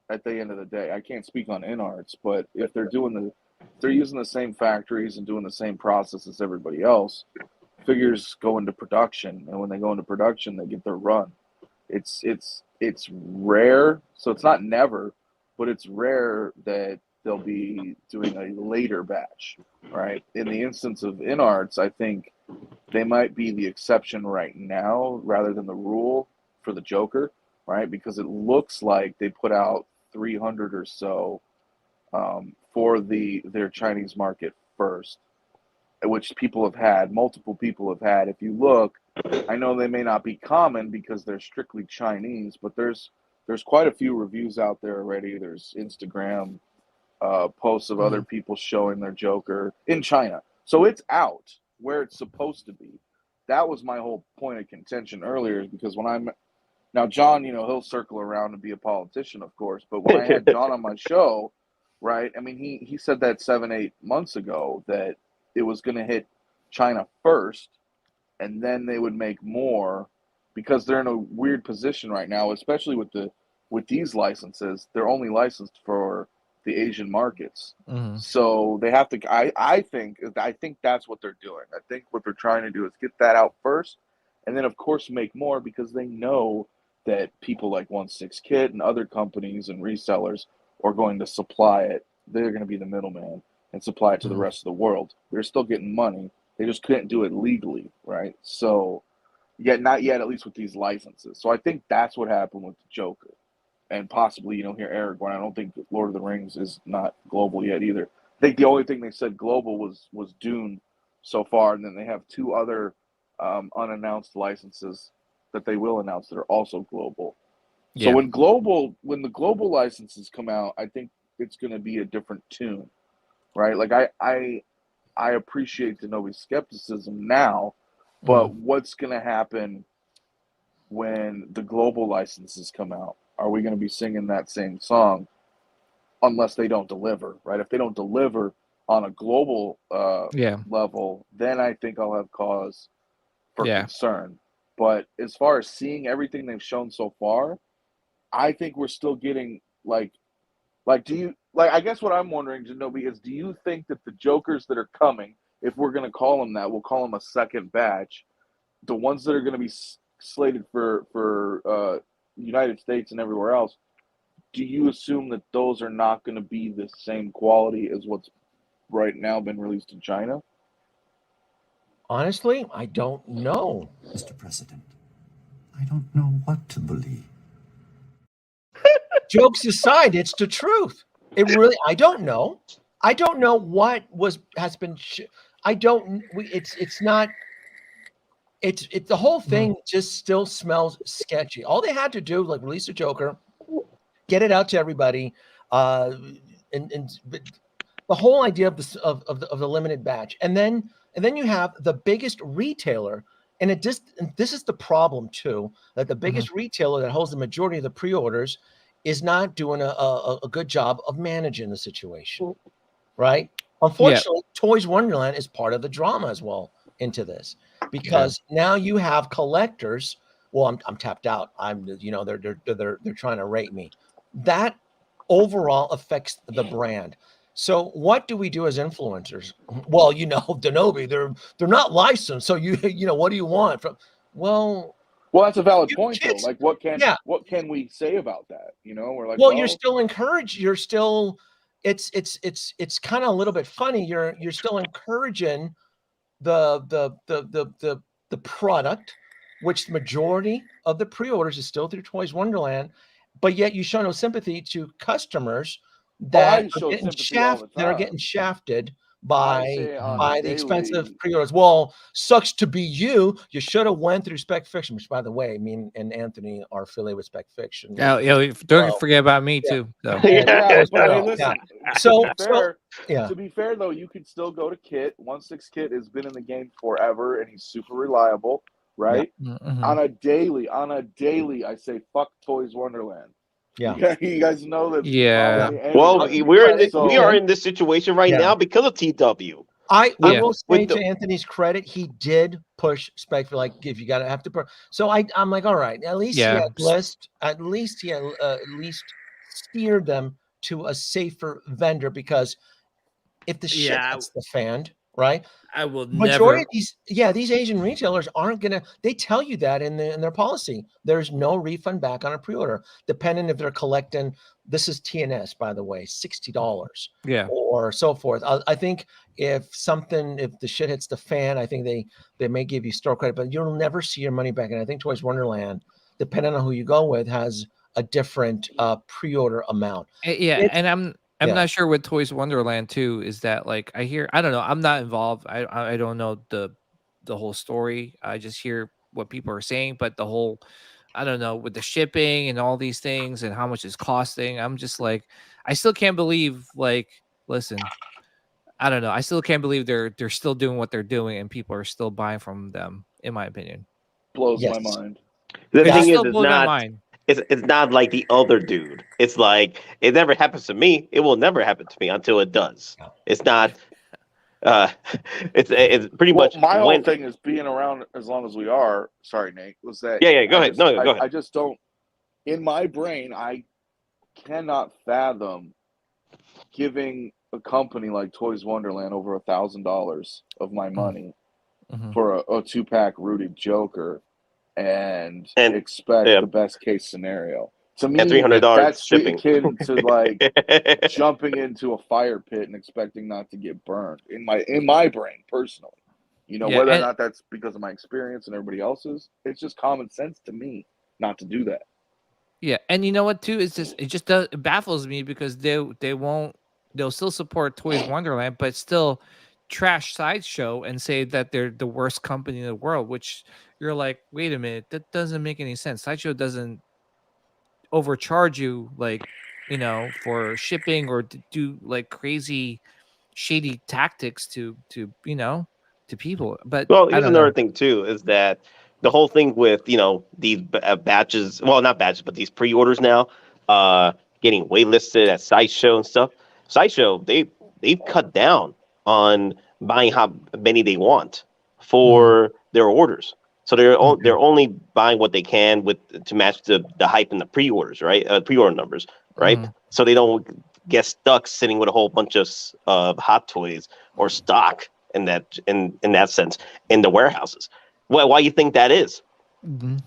at the end of the day. I can't speak on InArts, but if they're using the same factories and doing the same process as everybody else, figures go into production, and when they go into production, they get their run. It's rare, so it's not never, but it's rare that they'll be doing a later batch, right? In the instance of InArts, I think they might be the exception right now rather than the rule for the Joker, right? Because it looks like they put out 300 or so for their Chinese market first, which multiple people have had. If you look, I know they may not be common because they're strictly Chinese, but there's quite a few reviews out there already. There's Instagram posts of other people showing their Joker in China. So it's out where it's supposed to be. That was my whole point of contention earlier, because now John, he'll circle around and be a politician, of course, but when I had John on my show, right, I mean, he said that 7-8 months ago that it was going to hit China first, and then they would make more, because they're in a weird position right now, especially with these licenses. They're only licensed for the Asian markets. So they have to, I think that's what they're doing. I think what they're trying to do is get that out first, and then of course make more, because they know that people like 1/6 Kit and other companies and resellers are going to supply it. They're going to be the middleman and supply it to the rest of the world. They're still getting money. They just couldn't do it legally, right? So, not yet, at least with these licenses. So I think that's what happened with the Joker. And possibly, here Aragorn. I don't think Lord of the Rings is not global yet either. I think the only thing they said global was Dune so far, and then they have 2 other unannounced licenses that they will announce that are also global. So when the global licenses come out, I think it's going to be a different tune, right? Like I appreciate Kenobi's skepticism now, but what's going to happen when the global licenses come out? Are we going to be singing that same song unless they don't deliver, right? If they don't deliver on a global level, then I think I'll have cause for concern. But as far as seeing everything they've shown so far, I think we're still getting I guess what I'm wondering, Janobi, is do you think that the Jokers that are coming, if we're going to call them that, we'll call them a second batch, the ones that are going to be slated for United States and everywhere else, do you assume that those are not going to be the same quality as what's right now been released in China? Honestly, I don't know. Mr. President, I don't know what to believe. Jokes aside, it's the truth. I don't know. I don't know what has been. It's not. It's the whole thing just still smells sketchy. All they had to do, like, release a Joker, get it out to everybody, and the whole idea of the limited batch, and then you have the biggest retailer And this is the problem too, that the biggest retailer that holds the majority of the pre-orders is not doing a good job of managing the situation, right? Unfortunately, Toys Wonderland is part of the drama as well into this, because now you have collectors. Well, I'm tapped out. They're trying to rate me. That overall affects the brand. So what do we do as influencers? Well, Denobi, they're not licensed. So what do you want from? Well, that's a valid point though. Like, what can we say about that? We're like, well, you're still encouraged. You're still, it's kind of a little bit funny. You're still encouraging the product, which the majority of the pre-orders is still through Toys Wonderland, but yet you show no sympathy to customers that are getting shafted by the expensive pre-orders. Well, sucks to be you. You should have went through Spec Fiction, which, by the way, me and Anthony are affiliated with Spec Fiction. Don't forget about me too. So. To be fair though, you could still go to Kit. 1/6 Kit has been in the game forever, and he's super reliable, right? On a daily, I say fuck Toys Wonderland. Yeah, you guys know that. Well, we are in this situation right now because of TW. I will say, to Anthony's credit, he did push Spec for, like, if you gotta have to. So I'm like, all right, at least he steered them to a safer vendor, because if the shit hits the fan, right? I will majority of these Asian retailers aren't gonna. They tell you that in their policy. There's no refund back on a pre-order, depending if they're collecting. This is TNS, by the way, $60, or so forth. I think if the shit hits the fan, I think they may give you store credit, but you'll never see your money back. And I think Toys Wonderland, depending on who you go with, has a different pre-order amount. And I'm not sure with Toys Wonderland too, is that, like, I don't know, I'm not involved. I don't know the whole story. I just hear what people are saying, but the whole, I don't know, with the shipping and all these things and how much it's costing, I'm just like, I still can't believe, like, listen, I don't know. I still can't believe they're still doing what they're doing and people are still buying from them, in my opinion. Blows my mind. The thing is, it's not like the other dude. It's like, it never happens to me. It will never happen to me until it does. It's not. It's pretty much. My whole thing is being around as long as we are. Sorry, Nate. Was that? Yeah. Go ahead. Go ahead. I just don't. In my brain, I cannot fathom giving a company like Toys Wonderland over $1,000 of my money for a 2-pack rooted Joker. And expect the best case scenario. To me, $300 that's shipping. akin to, like, jumping into a fire pit and expecting not to get burned. In my brain, personally, whether or not that's because of my experience and everybody else's, it's just common sense to me not to do that. Yeah, and you know what too? It baffles me, because they'll still support Toys Wonderland, but still trash Sideshow and say that they're the worst company in the world, which you're like, wait a minute, that doesn't make any sense. Sideshow doesn't overcharge you, like, for shipping or to do, like, crazy shady tactics to people. But here's another thing too, is that the whole thing with these batches, well, not batches, but these pre-orders now getting waitlisted at Sideshow and stuff. Sideshow, they've cut down on buying how many they want for their orders. So they're only buying what they can to match the hype in the pre-orders, right? Pre-order numbers, right? So they don't get stuck sitting with a whole bunch of Hot Toys or stock in that sense in the warehouses. Why you think that is?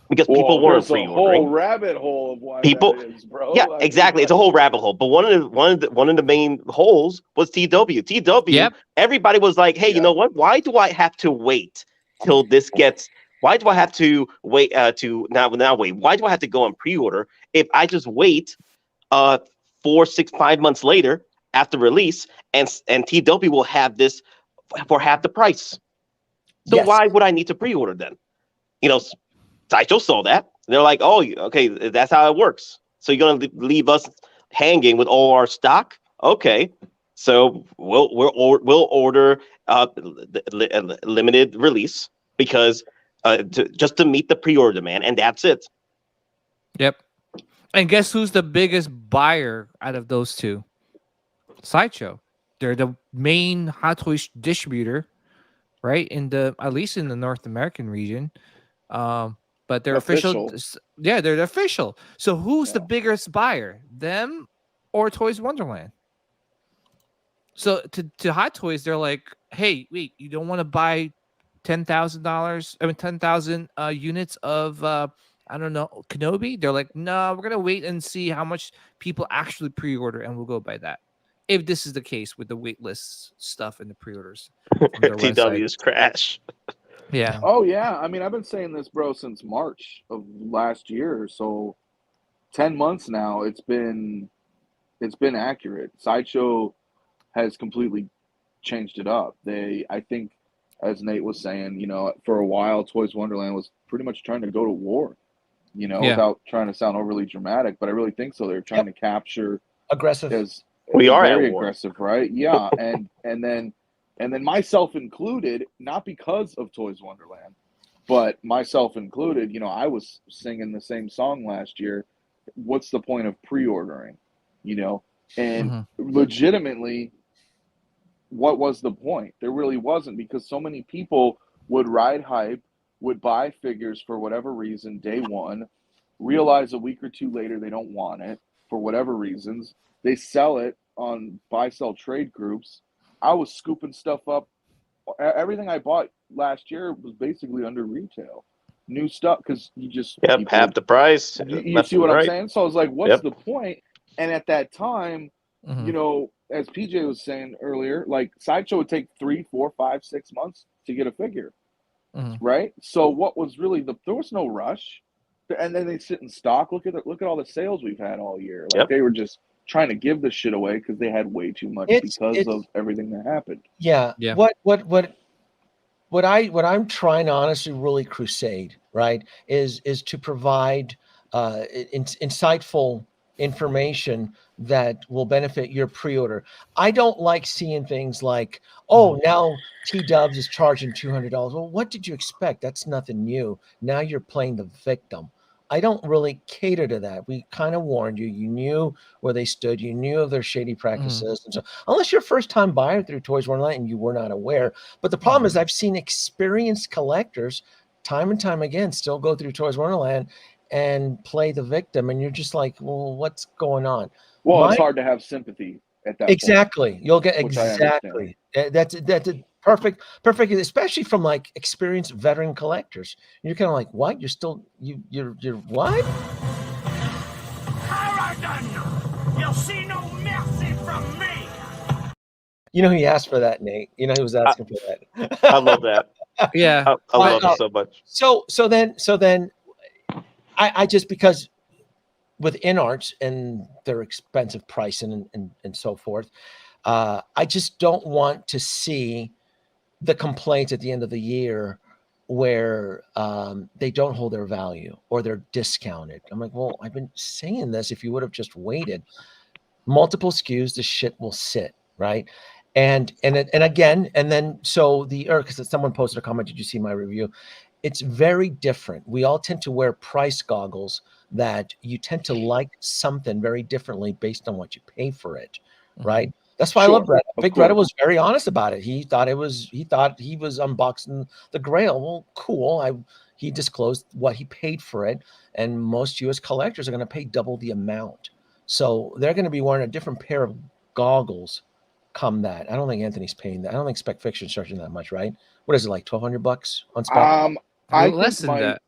Because people weren't pre-ordering. There's a whole rabbit hole of why that is, bro. Yeah, exactly. It's a whole rabbit hole. But one of the main holes was TW. Everybody was like, hey, you know what? Why do I have to wait till this gets? Why do I have to wait to now wait? Why do I have to go and pre-order if I just wait 4, 6, 5 months later after release and TW will have this for half the price? So why would I need to pre-order then? Sideshow saw that. They're like, oh, okay, that's how it works. So you're gonna leave us hanging with all our stock? Okay, so we'll order limited release, because just to meet the pre-order demand, and that's it. Yep. And guess who's the biggest buyer out of those two? Sideshow. They're the main Hot Toys distributor, right? At least in the North American region. But they're official. Yeah, they're the official. So who's the biggest buyer? Them or Toys Wonderland? So to Hot Toys, they're like, hey, wait, you don't want to buy $10,000? I mean, 10,000 units of I don't know, Kenobi? They're like, no, we're gonna wait and see how much people actually pre-order, and we'll go by that. If this is the case with the waitlist stuff and the pre-orders, TW's crash. Yeah. Oh yeah. I mean, I've been saying this, bro, since March of last year. So 10 months now. It's been accurate. Sideshow has completely changed it up. I think, as Nate was saying, you know, for a while, Toys Wonderland was pretty much trying to go to war, you know, without trying to sound overly dramatic, but I really think so. They're trying to capture aggressive. We are very at war. aggressive, right? Yeah, and then myself included, not because of Toys Wonderland, but myself included. You know, I was singing the same song last year. What's the point of pre-ordering? You know, and legitimately, what was the point? There really wasn't, because so many people would ride hype, would buy figures for whatever reason day one, realize a week or two later they don't want it for whatever reasons. They sell it on buy-sell trade groups. I was scooping stuff up. Everything I bought last year was basically under retail. New stuff, because you just... half the price. You see what I'm saying? So I was like, what's the point? And at that time, you know, as PJ was saying earlier, like, Sideshow would take 3, 4, 5, 6 months to get a figure, right? So what was really there was no rush, and then they sit in stock. Look at all the sales we've had all year. Like they were just trying to give this shit away because they had way too much because of everything that happened. Yeah. What I'm trying to honestly really crusade, right, is to provide insightful information that will benefit your pre-order. I don't like seeing things like, oh, now T-Dubs is charging $200. Well, what did you expect? That's nothing new. Now you're playing the victim. I don't really cater to that. We kind of warned you. You knew where they stood. You knew of their shady practices. And so, unless you're a first-time buyer through Toys Wonderland and you were not aware. But the problem is I've seen experienced collectors time and time again still go through Toys Wonderland and play the victim, and you're just like, well, what's going on? Well, it's hard to have sympathy at that point. You'll get exactly. That's a perfect, especially from like experienced veteran collectors. You're kind of like, what? You're still you're what? All right, then. You'll see no mercy from me. You know, he asked for that, Nate. You know, he was asking for that. I love that. Yeah, I love it so much. So then. I just, because with InArts and their expensive pricing and so forth, I just don't want to see the complaints at the end of the year where they don't hold their value or they're discounted. I'm like, well, I've been saying this. If you would have just waited, multiple SKUs, the shit will sit, right? And then so because someone posted a comment, did you see my review? It's very different. We all tend to wear price goggles that you tend to like something very differently based on what you pay for it, right? That's why I love Brett. Big Brett was very honest about it. He thought he was unboxing the Grail. Well, cool. He disclosed what he paid for it, and most U.S. collectors are going to pay double the amount. So they're going to be wearing a different pair of goggles come that. I don't think Anthony's paying that. I don't think Spec Fiction charging that much, right? What is it, like $1,200 on Spec? Less than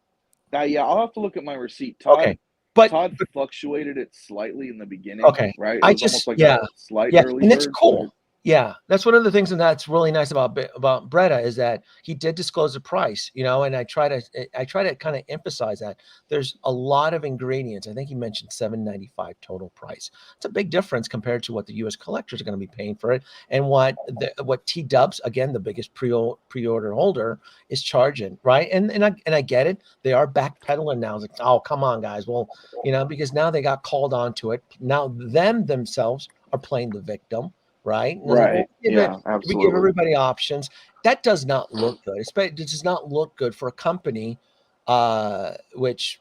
that. Yeah, I'll have to look at my receipt. Todd fluctuated it slightly in the beginning. Okay, right. It was almost like a slight early and it's bird, cool. Yeah, that's one of the things, and that's really nice about Bretta is that he did disclose the price, you know, and I try to kind of emphasize that there's a lot of ingredients. I think he mentioned $795 total price. It's a big difference compared to what the U.S. collectors are going to be paying for it, and what T-Dubs, again, the biggest pre-order holder, is charging, right? And I get it. They are backpedaling now. It's like, oh, come on, guys. Well, you know, because now they got called onto it. Now themselves are playing the victim. Right. Right. We give everybody options. that does not look good. It does not look good for a company, which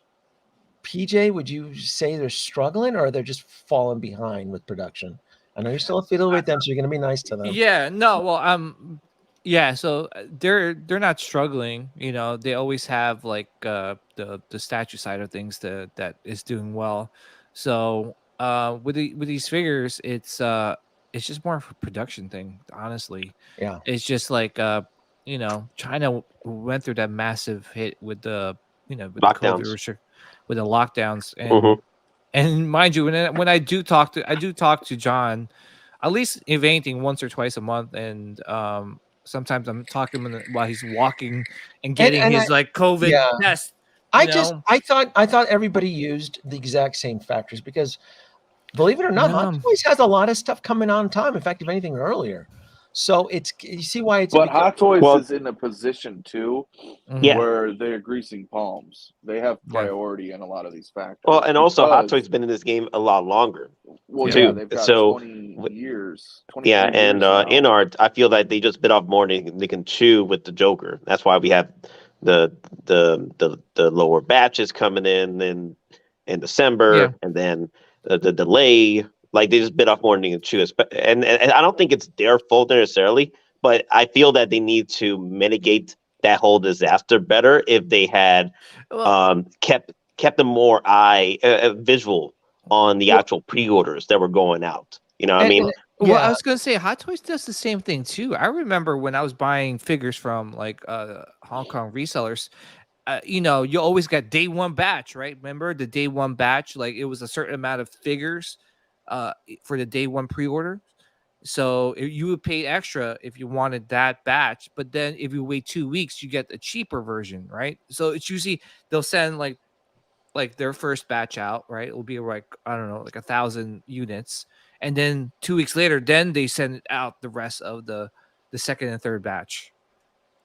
PJ, would you say they're struggling or they're just falling behind with production? I know you're still affiliated with them, so you're going to be nice to them. Yeah, no, well, yeah, so they're not struggling. You know, they always have like the statue side of things that is doing well. So with these figures, it's just more of a production thing, honestly. Yeah. It's just like you know, China went through that massive hit with the with the COVID Lockdowns. with the lockdowns, Mhm. and mind you, when I do talk to John, at least if anything, once or twice a month, and sometimes I'm talking to him while he's walking and getting And his like COVID yeah, test. I You know, thought everybody used the exact same factors because, believe it or not, Hot no, Toys has a lot of stuff coming on time. In fact, if anything, earlier. So you see why it's. But Hot Toys Well- is in a position too Yeah. where they're greasing palms. They have Yeah. priority in a lot of these factors. Well, and also Hot because- Toys been in this game a lot longer. Well, too. yeah, they've got So, 20 years. 22 Yeah, years and now. InArt, I feel that they just bit off more than they can chew with the Joker. That's why we have the lower batches coming in December, Yeah. and then the delay. Like they just bit off more than they can chew. And I don't think it's their fault necessarily, but I feel that they need to mitigate that whole disaster better if they had well, kept a more visual on the actual pre-orders that were going out. You know what I mean? well, I Yeah. was gonna say Hot Toys does the same thing too. I remember when I was buying figures from like Hong Kong resellers. You know, you always got day one batch, right? Remember the day one batch? Like it was a certain amount of figures for the day one pre-order. So you would pay extra if you wanted that batch, but then if you wait 2 weeks, you get a cheaper version, right? So it's usually they'll send like their first batch out, right? It will be like I don't know, like 1,000 units, and then 2 weeks later, then they send out the rest of the second and third batch.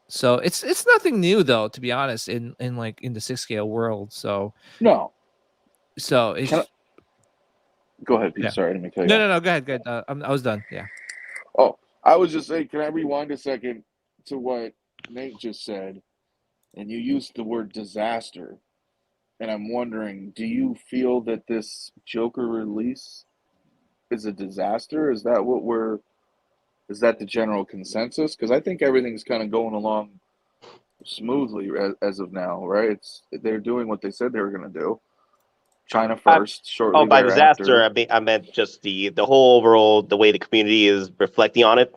So it's nothing new though, to be honest, in like in the 6 scale world. So No. it's Go ahead, Pete. Yeah. Sorry, I didn't mean to cut you off. no, go ahead, go ahead. I was done. Yeah. Oh, I was just saying, can I rewind a second to what Nate just said? And you used the word disaster. And I'm wondering, do you feel that this Joker release is a disaster? Is that the general consensus? Because I think everything's kind of going along smoothly as of now, right? They're doing what they said they were going to do. China first, shortly by thereafter. disaster, I meant just the whole overall, the way the community is reflecting on it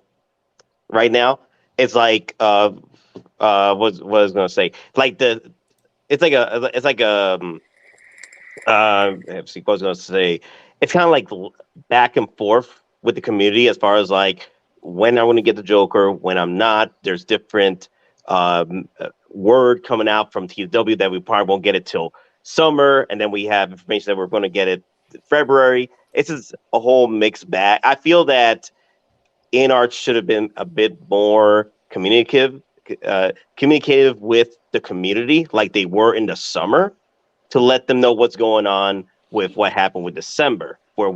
right now. It's like what was I was gonna say? Like let's see, what was I gonna say? It's kind of like back and forth with the community as far as like when I'm going to get the Joker, when I'm not. There's different word coming out from TW that we probably won't get it till summer, and then we have information that we're going to get it February. It's just a whole mixed bag. I feel that InArt should have been a bit more communicative with the community, like they were in the summer, to let them know what's going on with what happened with December, where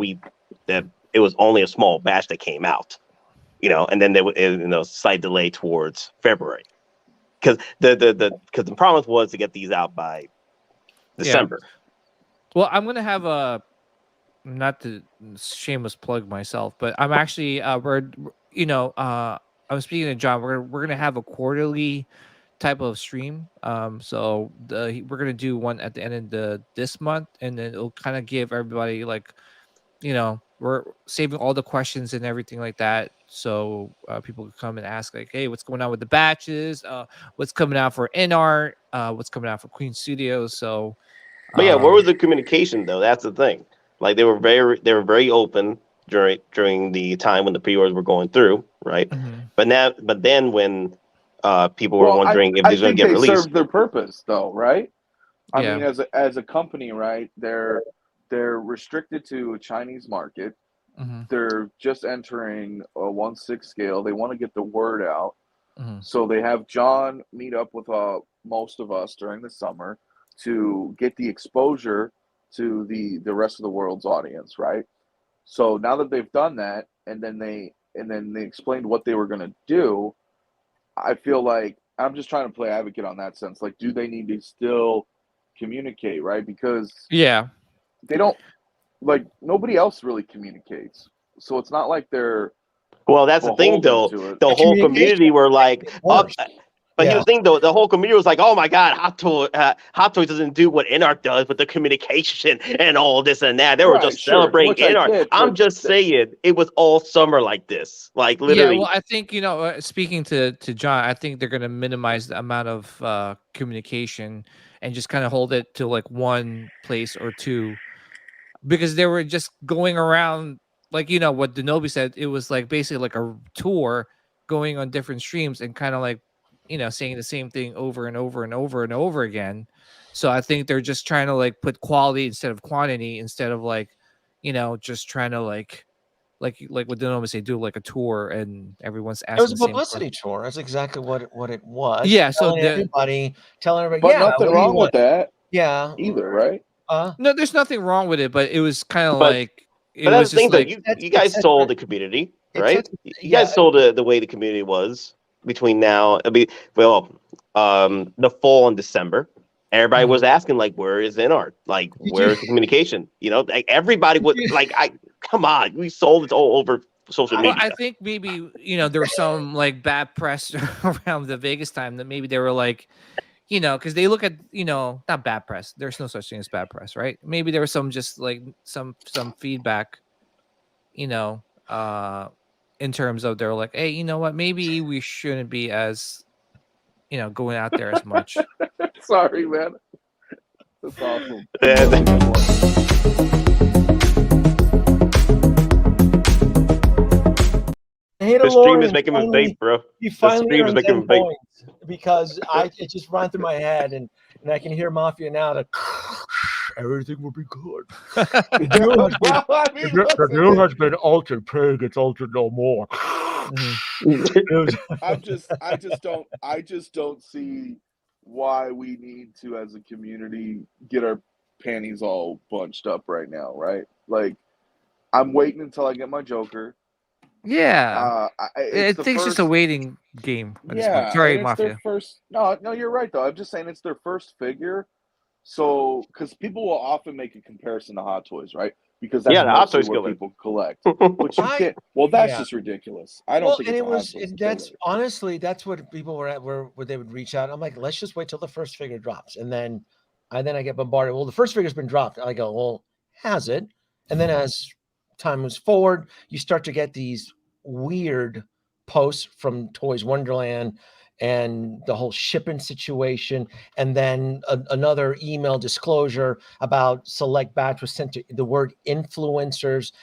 it was only a small batch that came out, and then there was slight delay towards February, because the promise was to get these out by December. Well, I'm gonna have a not to shameless plug myself, but I'm actually I was speaking to John. We're gonna have a quarterly type of stream. So we're gonna do one at the end of this month, and then it'll kind of give everybody like, we're saving all the questions and everything like that, so people can come and ask like, hey, what's going on with the batches? What's coming out for InArt? What's coming out for Queen Studios? So. But yeah, where was the communication though? That's the thing. Like they were very open during the time when the pre-orders were going through, right? Mm-hmm. But then when people were wondering if they're going to get released, served their purpose though, right? I Yeah. mean, as a company, right? They're restricted to a Chinese market. Mm-hmm. They're just entering a 1/6 scale. They want to get the word out. Mm-hmm. So they have John meet up with most of us during the summer to get the exposure to the rest of the world's audience, right? So now that they've done that, and then they explained what they were going to do, I feel like I'm just trying to play advocate on that sense. Like, do they need to still communicate, right? Because Yeah. they don't, like, nobody else really communicates. So it's not like they're Well, that's the thing, beholden though. to it. The whole community were like, worse. but Yeah. here's the thing, though. The whole community was like, "Oh my God, Hot Toys doesn't do what InArt does with the communication and all this and that." They were Right, just sure, celebrating which I InArt. get, I'm but just saying, it was all summer like this, like Yeah, literally. well, I think speaking to John, I think they're gonna minimize the amount of communication and just kind of hold it to like one place or two, because they were just going around like what Denobi said. It was like basically like a tour, going on different streams and kind of like saying the same thing over and over and over and over again. So I think they're just trying to like put quality instead of quantity, instead of like just trying to like what Denobi say, do like a tour and everyone's It was asking a the same publicity tour. That's exactly what it was. Yeah, so telling everybody, but yeah, nothing what do you wrong with want? that Yeah, either, right? no, there's nothing wrong with it, but it was kind of But like it but that's was the just thing, though. like You guys sold the community, right? You yeah, guys sold the way the community was between now. I mean, well, the fall and December. Everybody was asking, like, where is InArt? Like, where's the communication? Like everybody would like, come on, we sold it all over social Well, media. I think maybe there was some like bad press around the Vegas time, that maybe they were like, because they look at not bad press. There's no such thing as bad press, right? Maybe there was some just like some feedback, in terms of they're like, hey, you know what? Maybe we shouldn't be as going out there as much. Sorry, man. That's awesome. The stream is making me vape, bro. He The finally stream is earned making 10 me vape. points because it just ran through my head, and I can hear Mafia now. Everything will be good. The deal has been altered. Pray gets altered no more. I just don't see why we need to, as a community, get our panties all bunched up right now, right? Like, I'm waiting until I get my Joker. Yeah, I think it's just a waiting game at this point. Sorry, and it's Mafia. their first. No, you're right though. I'm just saying it's their first figure. So, because people will often make a comparison to Hot Toys, right? Because that's Yeah, the Hot mostly Toys where killer. people collect. Which you can't. Well, that's just ridiculous. I don't think it's a Hot Toys that's killer. honestly, that's what people were at, where they would reach out. I'm like, let's just wait till the first figure drops, and then I get bombarded. Well, the first figure's been dropped. I go, well, has it? And then as time moves forward, you start to get these weird posts from Toys Wonderland and the whole shipping situation, and then another email disclosure about select batch was sent to the word influencers.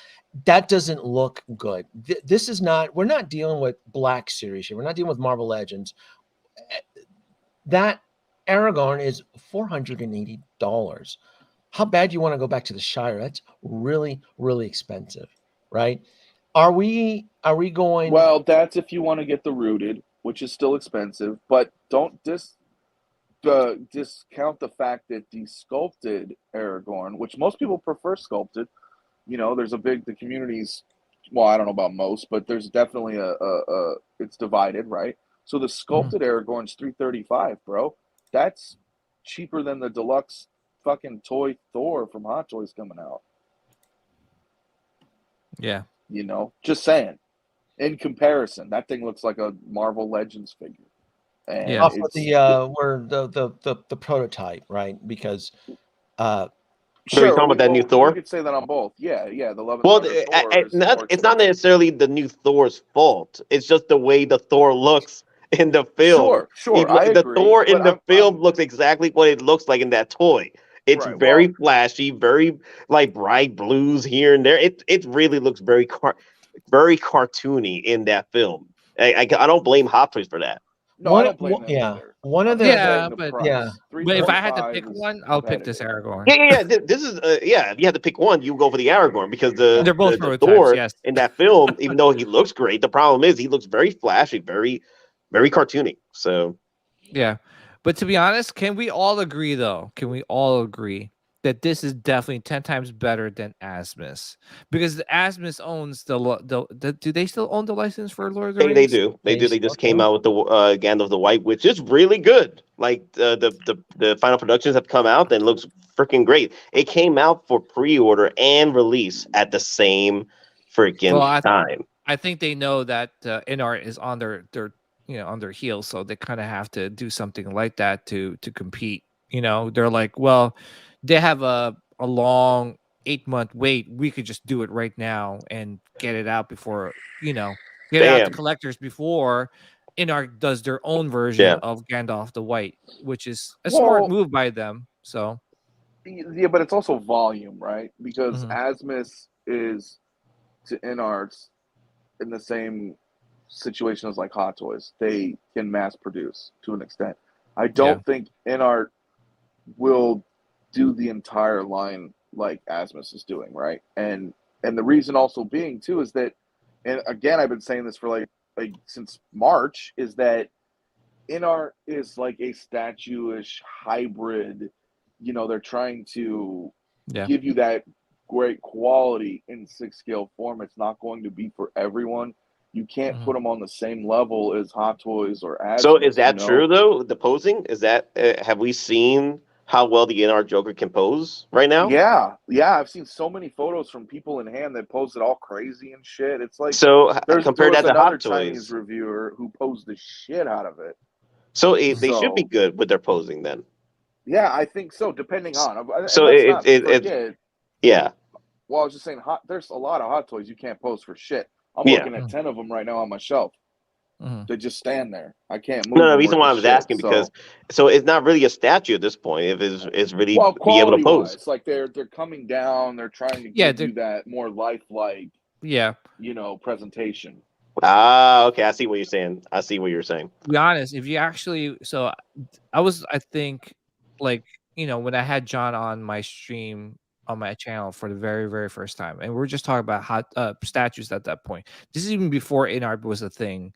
That doesn't look good. This is not, we're not dealing with Black Series here. We're not dealing with Marvel Legends. That Aragorn is $480. How bad you want to go back to the Shire? That's really, really expensive, right? Are we going? Well, that's if you want to get the rooted, which is still expensive, but don't discount the fact that the sculpted Aragorn, which most people prefer sculpted, there's the community's, well, I don't know about most, but there's definitely it's divided, right? So the sculpted Aragorn's $335, bro. That's cheaper than the deluxe fucking toy Thor from Hot Toys coming out. Yeah. Just saying. In comparison, that thing looks like a Marvel Legends figure. And yeah. Off of the prototype, right? Because Sure, you talking about that new Thor? You could say that on both. Yeah, the Love and Well, Thunder Thor it's not necessarily the new Thor's fault. It's just the way the Thor looks in the film. Sure, I agree. Thor in the film looks exactly what it looks like in that toy. It's very flashy, very like bright blues here and there. It really looks very cartoony in that film. I don't blame Hot Toys for that. No, I don't blame them either. One of the but if I had to pick one, I'll pick this Aragorn. Yeah. This is if you had to pick one, you go for the Aragorn, because they're both the Thor in that film, even though he looks great, the problem is he looks very flashy, very, very cartoony. So yeah, but to be honest, can we all agree though? Can we all agree that this is definitely 10 times better than Asmus, because the Asmus owns do they still own the license for Lord of the They Rings? do. They do. They still just came do. out with the Gandalf the White, which is really good. Like the final productions have come out and looks freaking great. It came out for pre-order and release at the same freaking Well, time. I think they know that InArt is on their on their heels, so they kind of have to do something like that to compete. They're like, well, they have a long 8-month wait. We could just do it right now and get it out before get it out to Damn. collectors before InArt does their own version Yeah. of Gandalf the White, which is a Well, smart move by them. So yeah, but it's also volume, right? Because Mhm. Asmus is to InArts in the same situation as like Hot Toys. They can mass produce to an extent. I don't think InArt will do the entire line like Asmus is doing, right? And the reason also being too is that, and again, I've been saying this for like since March, is that InArt is like a statue-ish hybrid. They're trying to Yeah. give you that great quality in 6 scale form. It's not going to be for everyone. You can't Mhm. put them on the same level as Hot Toys or Asmus. So is that true though? The posing is that have we seen how well the InArt Joker can pose right now? Yeah. I've seen so many photos from people in hand that posed it all crazy and shit. It's like So there compare was that to another Hot Chinese Toys. reviewer who posed the shit out of it. So they should be So good with their posing then. yeah, I think so. Depending on, and So let's not it forget. yeah. Well, I was just saying, there's a lot of Hot Toys you can't pose for shit. I'm Yeah. looking at 10 of them right now on my shelf. Mhm. They just stand there. I can't move No, the them reason worth why a I was shit. asking because so it's not really a statue at this point. If it's really well, be able to quality pose. wise, like they're coming down. They're trying to Yeah, give you that more lifelike, yeah. presentation. Ah, okay. I see what you're saying. I see what you're saying. To be honest, if you actually, I think, like, when I had John on my stream on my channel for the very, very first time, and we're just talking about hot statues at that point. This is even before InArt was a thing.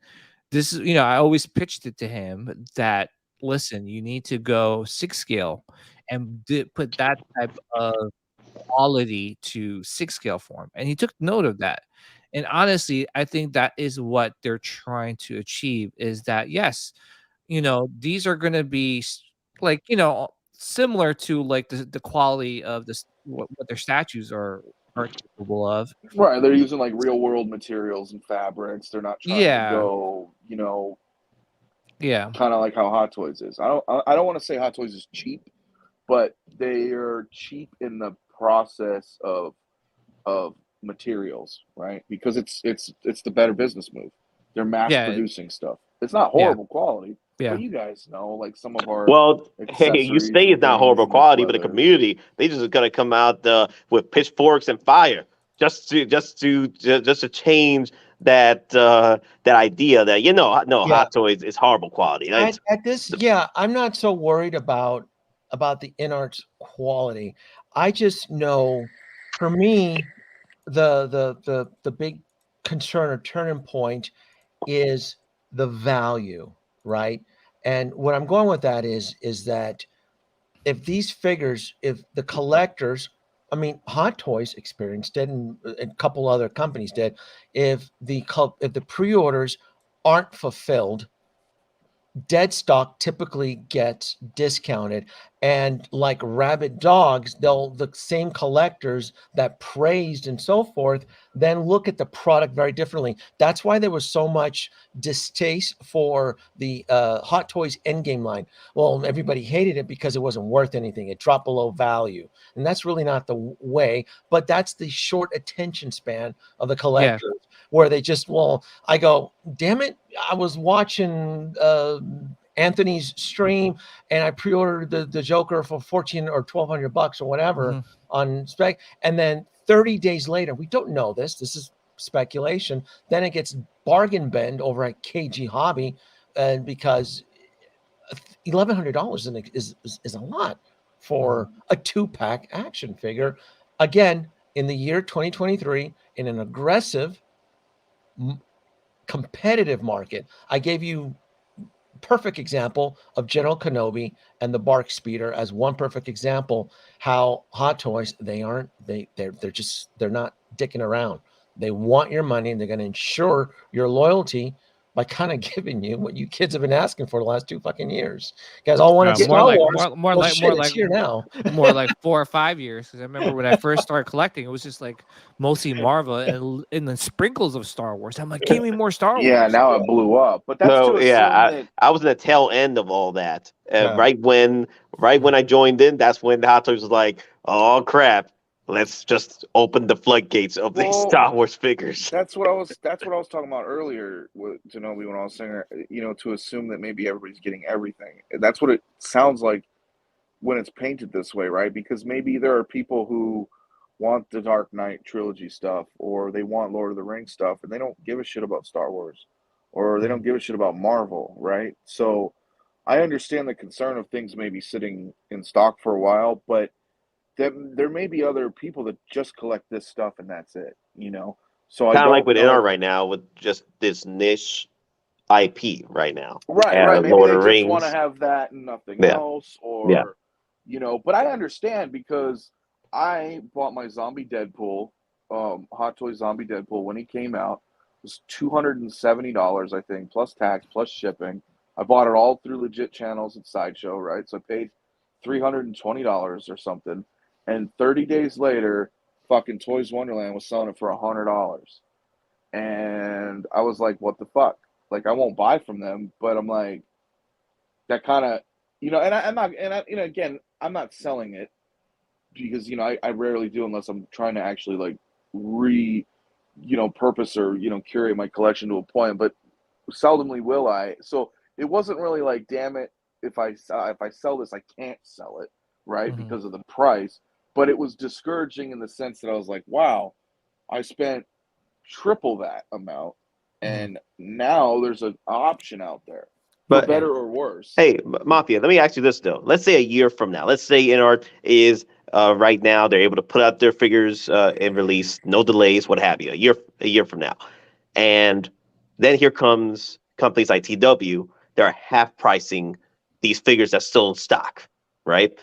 This is, I always pitched it to him that, listen, you need to go 6 scale and put that type of quality to 6 scale form, and he took note of that. And honestly, I think that is what they're trying to achieve, is that, yes, these are going to be like, similar to like the quality of this, what their statues are capable of. Right, they're using like real world materials and fabrics. They're not trying to Yeah. go, Yeah. kind of like how Hot Toys is. I don't want to say Hot Toys is cheap, but they are cheap in the process of materials, right? Because it's the better business move. They're mass Yeah. producing stuff. It's not Yeah. horrible quality, Yeah. but you guys know, like some of our Well, hey, you accessories say and it's not things horrible and quality, but the leather. community they just gonna come out with pitchforks and fire just to change that that idea that no Yeah. Hot Toys is horrible quality. At this, yeah, I'm not so worried about the InArt's quality. I just know, for me, the big concern or turning point is the value, right? And what I'm going with that is that if these figures, if the collectors, I mean, Hot Toys experienced it, and a couple other companies did. If the pre-orders aren't fulfilled, dead stock typically gets discounted, and like rabid dogs, the same collectors that praised and so forth then look at the product very differently. That's why there was so much distaste for the Hot Toys Endgame line. Well, everybody hated it because it wasn't worth anything. It dropped below value, and that's really not the way. But that's the short attention span of the collectors, where they just, well, I go, damn it, I was watching Anthony's stream and I pre-ordered the Joker for $1,400 or $1,200 or whatever on Spec, and then 30 days later, we don't know this. This is speculation. Then it gets bargain bin over at KG Hobby, and because $1,100 is a lot for a 2-pack action figure. Again, in the year 2023, in an aggressive competitive market. I gave you perfect example of General Kenobi and the Bark Speeder as one perfect example how Hot Toys, they're not dicking around. They want your money, and they're going to ensure your loyalty by kind of giving you what you kids have been asking for the last 2 fucking years. You guys all wanted Star Wars. It's here now. More like 4 or 5 years. Because I remember when I first started collecting, it was just like mostly Marvel and the sprinkles of Star Wars. I'm like, give me more Star Wars. Yeah, now it blew up. But that's I was in the tail end of all that. Right when I joined in, that's when Hot Toys was like, oh crap. Let's just open the floodgates of these Star Wars figures. That's what I was talking about earlier with Genobi when I was saying, to assume that maybe everybody's getting everything. That's what it sounds like when it's painted this way, right? Because maybe there are people who want the Dark Knight trilogy stuff, or they want Lord of the Rings stuff, and they don't give a shit about Star Wars, or they don't give a shit about Marvel, right? So I understand the concern of things maybe sitting in stock for a while, but there may be other people that just collect this stuff and that's it, So kind of like with InArt right now, with just this niche IP right now. Right. Maybe Lord they of just Rings. want to have that and nothing else, or But I understand because I bought my Zombie Deadpool, Hot Toys Zombie Deadpool when he came out. It was $270, I think, plus tax, plus shipping. I bought it all through legit channels at Sideshow, right? So I paid $320 or something. And 30 days later, fucking Toys Wonderland was selling it for $100. And I was like, what the fuck? Like, I won't buy from them, but I'm like, that kind of, again, I'm not selling it because, I rarely do unless I'm trying to actually like purpose or, curate my collection to a point, but seldomly will I. So it wasn't really like, damn it, if I sell this, I can't sell it, right? Mm-hmm. Because of the price. But it was discouraging in the sense that I was like, wow, I spent triple that amount, and now there's an option out there, for better or worse. Hey, Mafia, let me ask you this, though. Let's say a year from now. Let's say InArt is right now, they're able to put out their figures and release, no delays, what have you, a year from now. And then here comes companies like TW. They're half pricing these figures that's still in stock, right?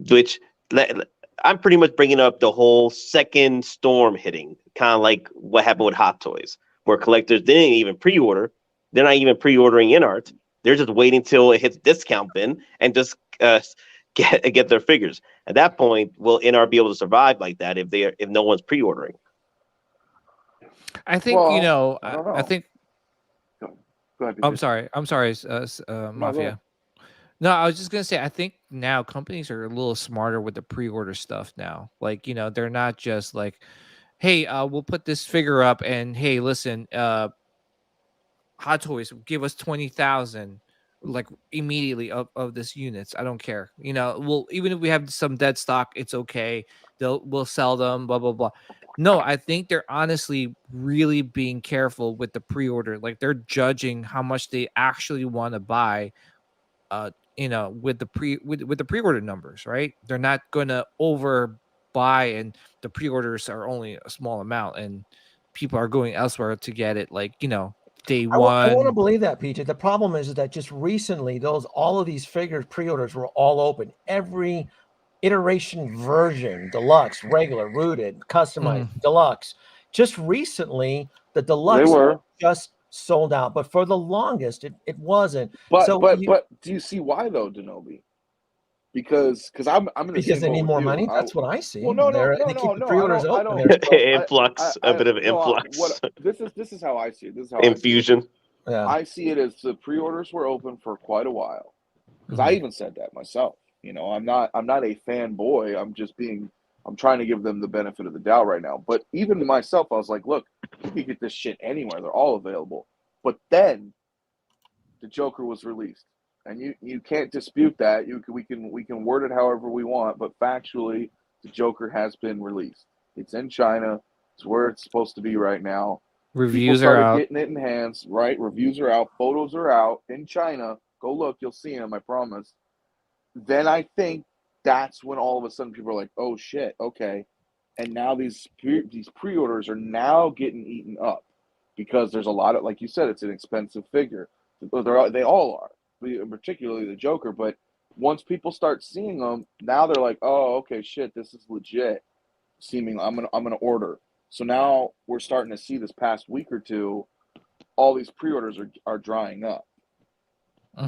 Which I'm pretty much bringing up the whole second storm hitting, kind of like what happened with Hot Toys, where collectors didn't even pre-order. They're not even pre-ordering InArt. They're just waiting till it hits discount bin and just get their figures. At that point, will InArt be able to survive like that if no one's pre-ordering? I think I don't know. I think. Go ahead, I'm sorry, Mafia. No, I was just gonna say, I think now companies are a little smarter with the pre-order stuff now. Like, they're not just like, hey, we'll put this figure up, and hey, listen, Hot Toys, give us 20,000 like immediately of this units. I don't care. We'll, even if we have some dead stock, it's okay. We'll sell them, blah blah blah. No, I think they're honestly really being careful with the pre-order. Like, they're judging how much they actually want to buy with the pre-order numbers, right? They're not going to overbuy, and the pre-orders are only a small amount, and people are going elsewhere to get it, like, day one. I want to believe that, PJ. The problem is that just recently, all of these figures pre-orders were all open. Every iteration version, deluxe, regular, rooted, customized, deluxe. Just recently, the deluxe just sold out, but for the longest, it wasn't. But do you see why though, Denobi? Because I'm in the because they need more money. That's what I see. They keep the pre-orders open. Influx, a bit of influx. This is how I see it. This is how infusion. Yeah. I see it as the pre-orders were open for quite a while. Because I even said that myself. I'm not a fanboy. I'm trying to give them the benefit of the doubt right now. But even myself, I was like, look, you can get this shit anywhere. They're all available. But then the Joker was released. And you can't dispute that. We can word it however we want, but factually, the Joker has been released. It's in China. It's where it's supposed to be right now. Reviews are out. Getting it in hands, right? Reviews are out. Photos are out in China. Go look. You'll see them. I promise. Then I think that's when all of a sudden people are like, "Oh shit, okay." And now these pre-orders are now getting eaten up because there's a lot of, like you said, it's an expensive figure. They all are. particularly the Joker. But once people start seeing them, now they're like, oh, okay, shit, this is legit. Seeming, I'm gonna order. So now we're starting to see this past week or two, all these pre-orders are drying up.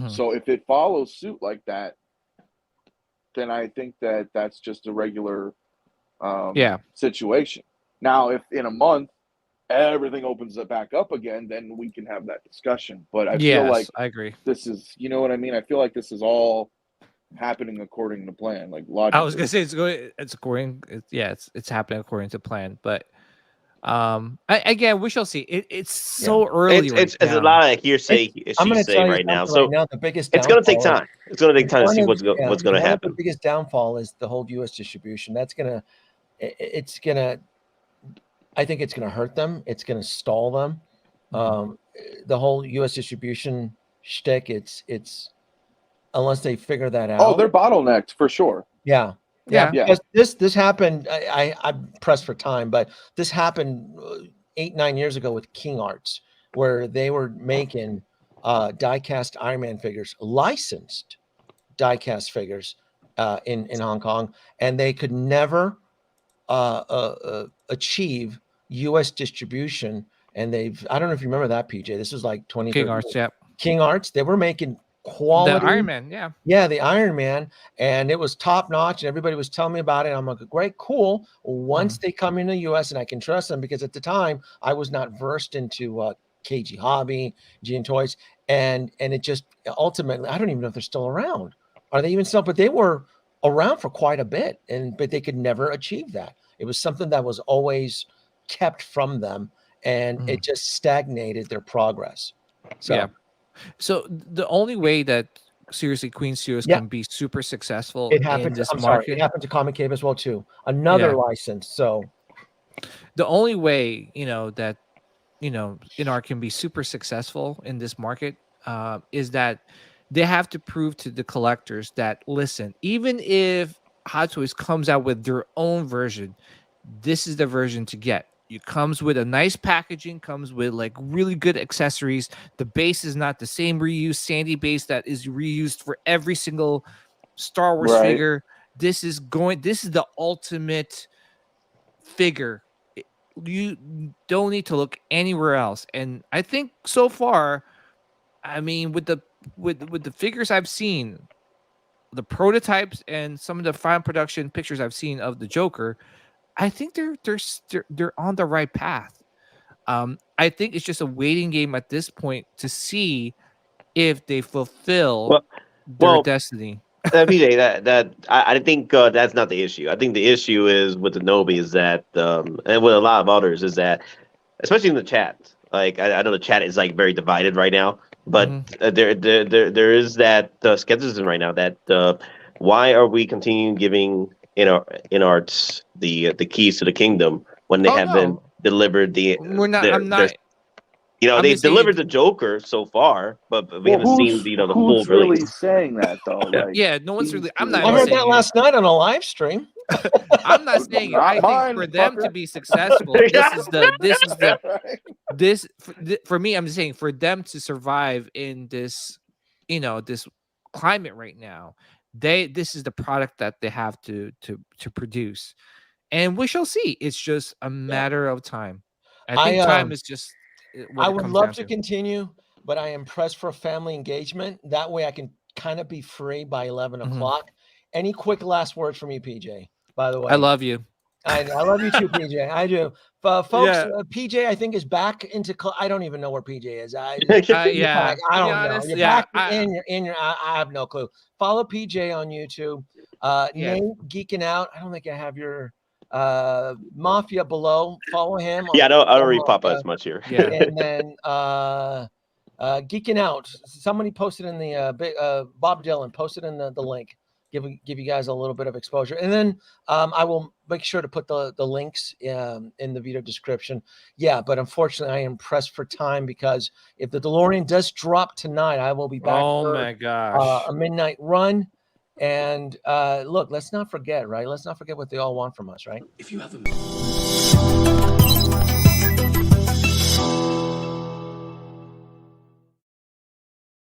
So if it follows suit like that, then I think that's just a regular situation. Now, if in a month everything opens it back up again, then we can have that discussion. But I feel like I agree. this is, you know what I mean? I feel like this is all happening according to plan, like logically. I was gonna say it's happening according to plan, but again, we shall see. It's so early. It's a lot of hearsay. I'm going to tell you right now. So So now the biggest it's going to take time. It's going to take time to see what's going to happen. The biggest downfall is the whole U.S. distribution. That's gonna, it's gonna. I think it's going to hurt them. It's going to stall them. The whole U.S. distribution shtick. It's unless they figure that out. Oh, they're bottlenecked for sure. Yeah. Because this happened. I'm pressed for time, but this happened 8-9 years ago with Inarts, where they were making die-cast Iron Man figures, licensed die-cast figures in Hong Kong, and they could never achieve U.S. distribution. And I don't know if you remember that, PJ. This was like 20. Inarts, yeah. Inarts. They were making quality. The Iron Man, yeah. Yeah, the Iron Man. And it was top notch. And everybody was telling me about it. I'm like, great, cool. Once they come into the U.S. and I can trust them, because at the time I was not versed into KG Hobby, G and Toys. And it just ultimately, I don't even know if they're still around. Are they even still? But they were around for quite a bit. But they could never achieve that. It was something that was always kept from them. And it just stagnated their progress. So, yeah. So the only way that seriously Queen Studios can be super successful it happened in this I'm market. Sorry, it happened to Comic Cave as well too. Another license. So the only way that InArt can be super successful in this market is that they have to prove to the collectors that, listen, even if Hot Toys comes out with their own version, this is the version to get. It comes with a nice packaging, comes with like really good accessories. The base is not the same reused sandy base that is reused for every single Star Wars figure. This is the ultimate figure. You don't need to look anywhere else. And I think so far, I mean, with the figures I've seen, the prototypes and some of the final production pictures I've seen of the Joker, I think they're on the right path. I think it's just a waiting game at this point to see if they fulfill their destiny. I think that's not the issue. I think the issue is with the Nobi is that, and with a lot of others, is that, especially in the chat. Like I know the chat is like very divided right now, but there is that skepticism right now that why are we continuing giving InArts the keys to the kingdom when they haven't delivered the? I'm not. They've delivered the Joker so far, but we haven't seen the full who's really release. Saying that though? Like, no one's really. I'm not. I heard that last night on a live stream. I'm not saying it. I think for them to be successful, for me, I'm saying for them to survive in this, this climate right now, this is the product that they have to produce, and we shall see. It's just a matter of time. I think time is just. I would love to continue, but I am pressed for family engagement. That way I can kind of be free by 11 o'clock. Any quick last words from you, PJ, by the way? I love you. I love you too, PJ. I do. Folks, PJ, I think, is back into I don't even know where PJ is. I don't know. You're back in I have no clue. Follow PJ on YouTube. Name Geekin Out. I don't think I have your Mafia below. Follow him. I don't really pop up as much here. And then Geekin Out. Somebody posted in the Bob Dylan posted in the link. Give you guys a little bit of exposure, and then I will make sure to put the links in the video description. Yeah, but unfortunately, I am pressed for time because if the DeLorean does drop tonight, I will be back. Oh my gosh! A midnight run. And look, let's not forget, right? Let's not forget what they all want from us, right? If you have a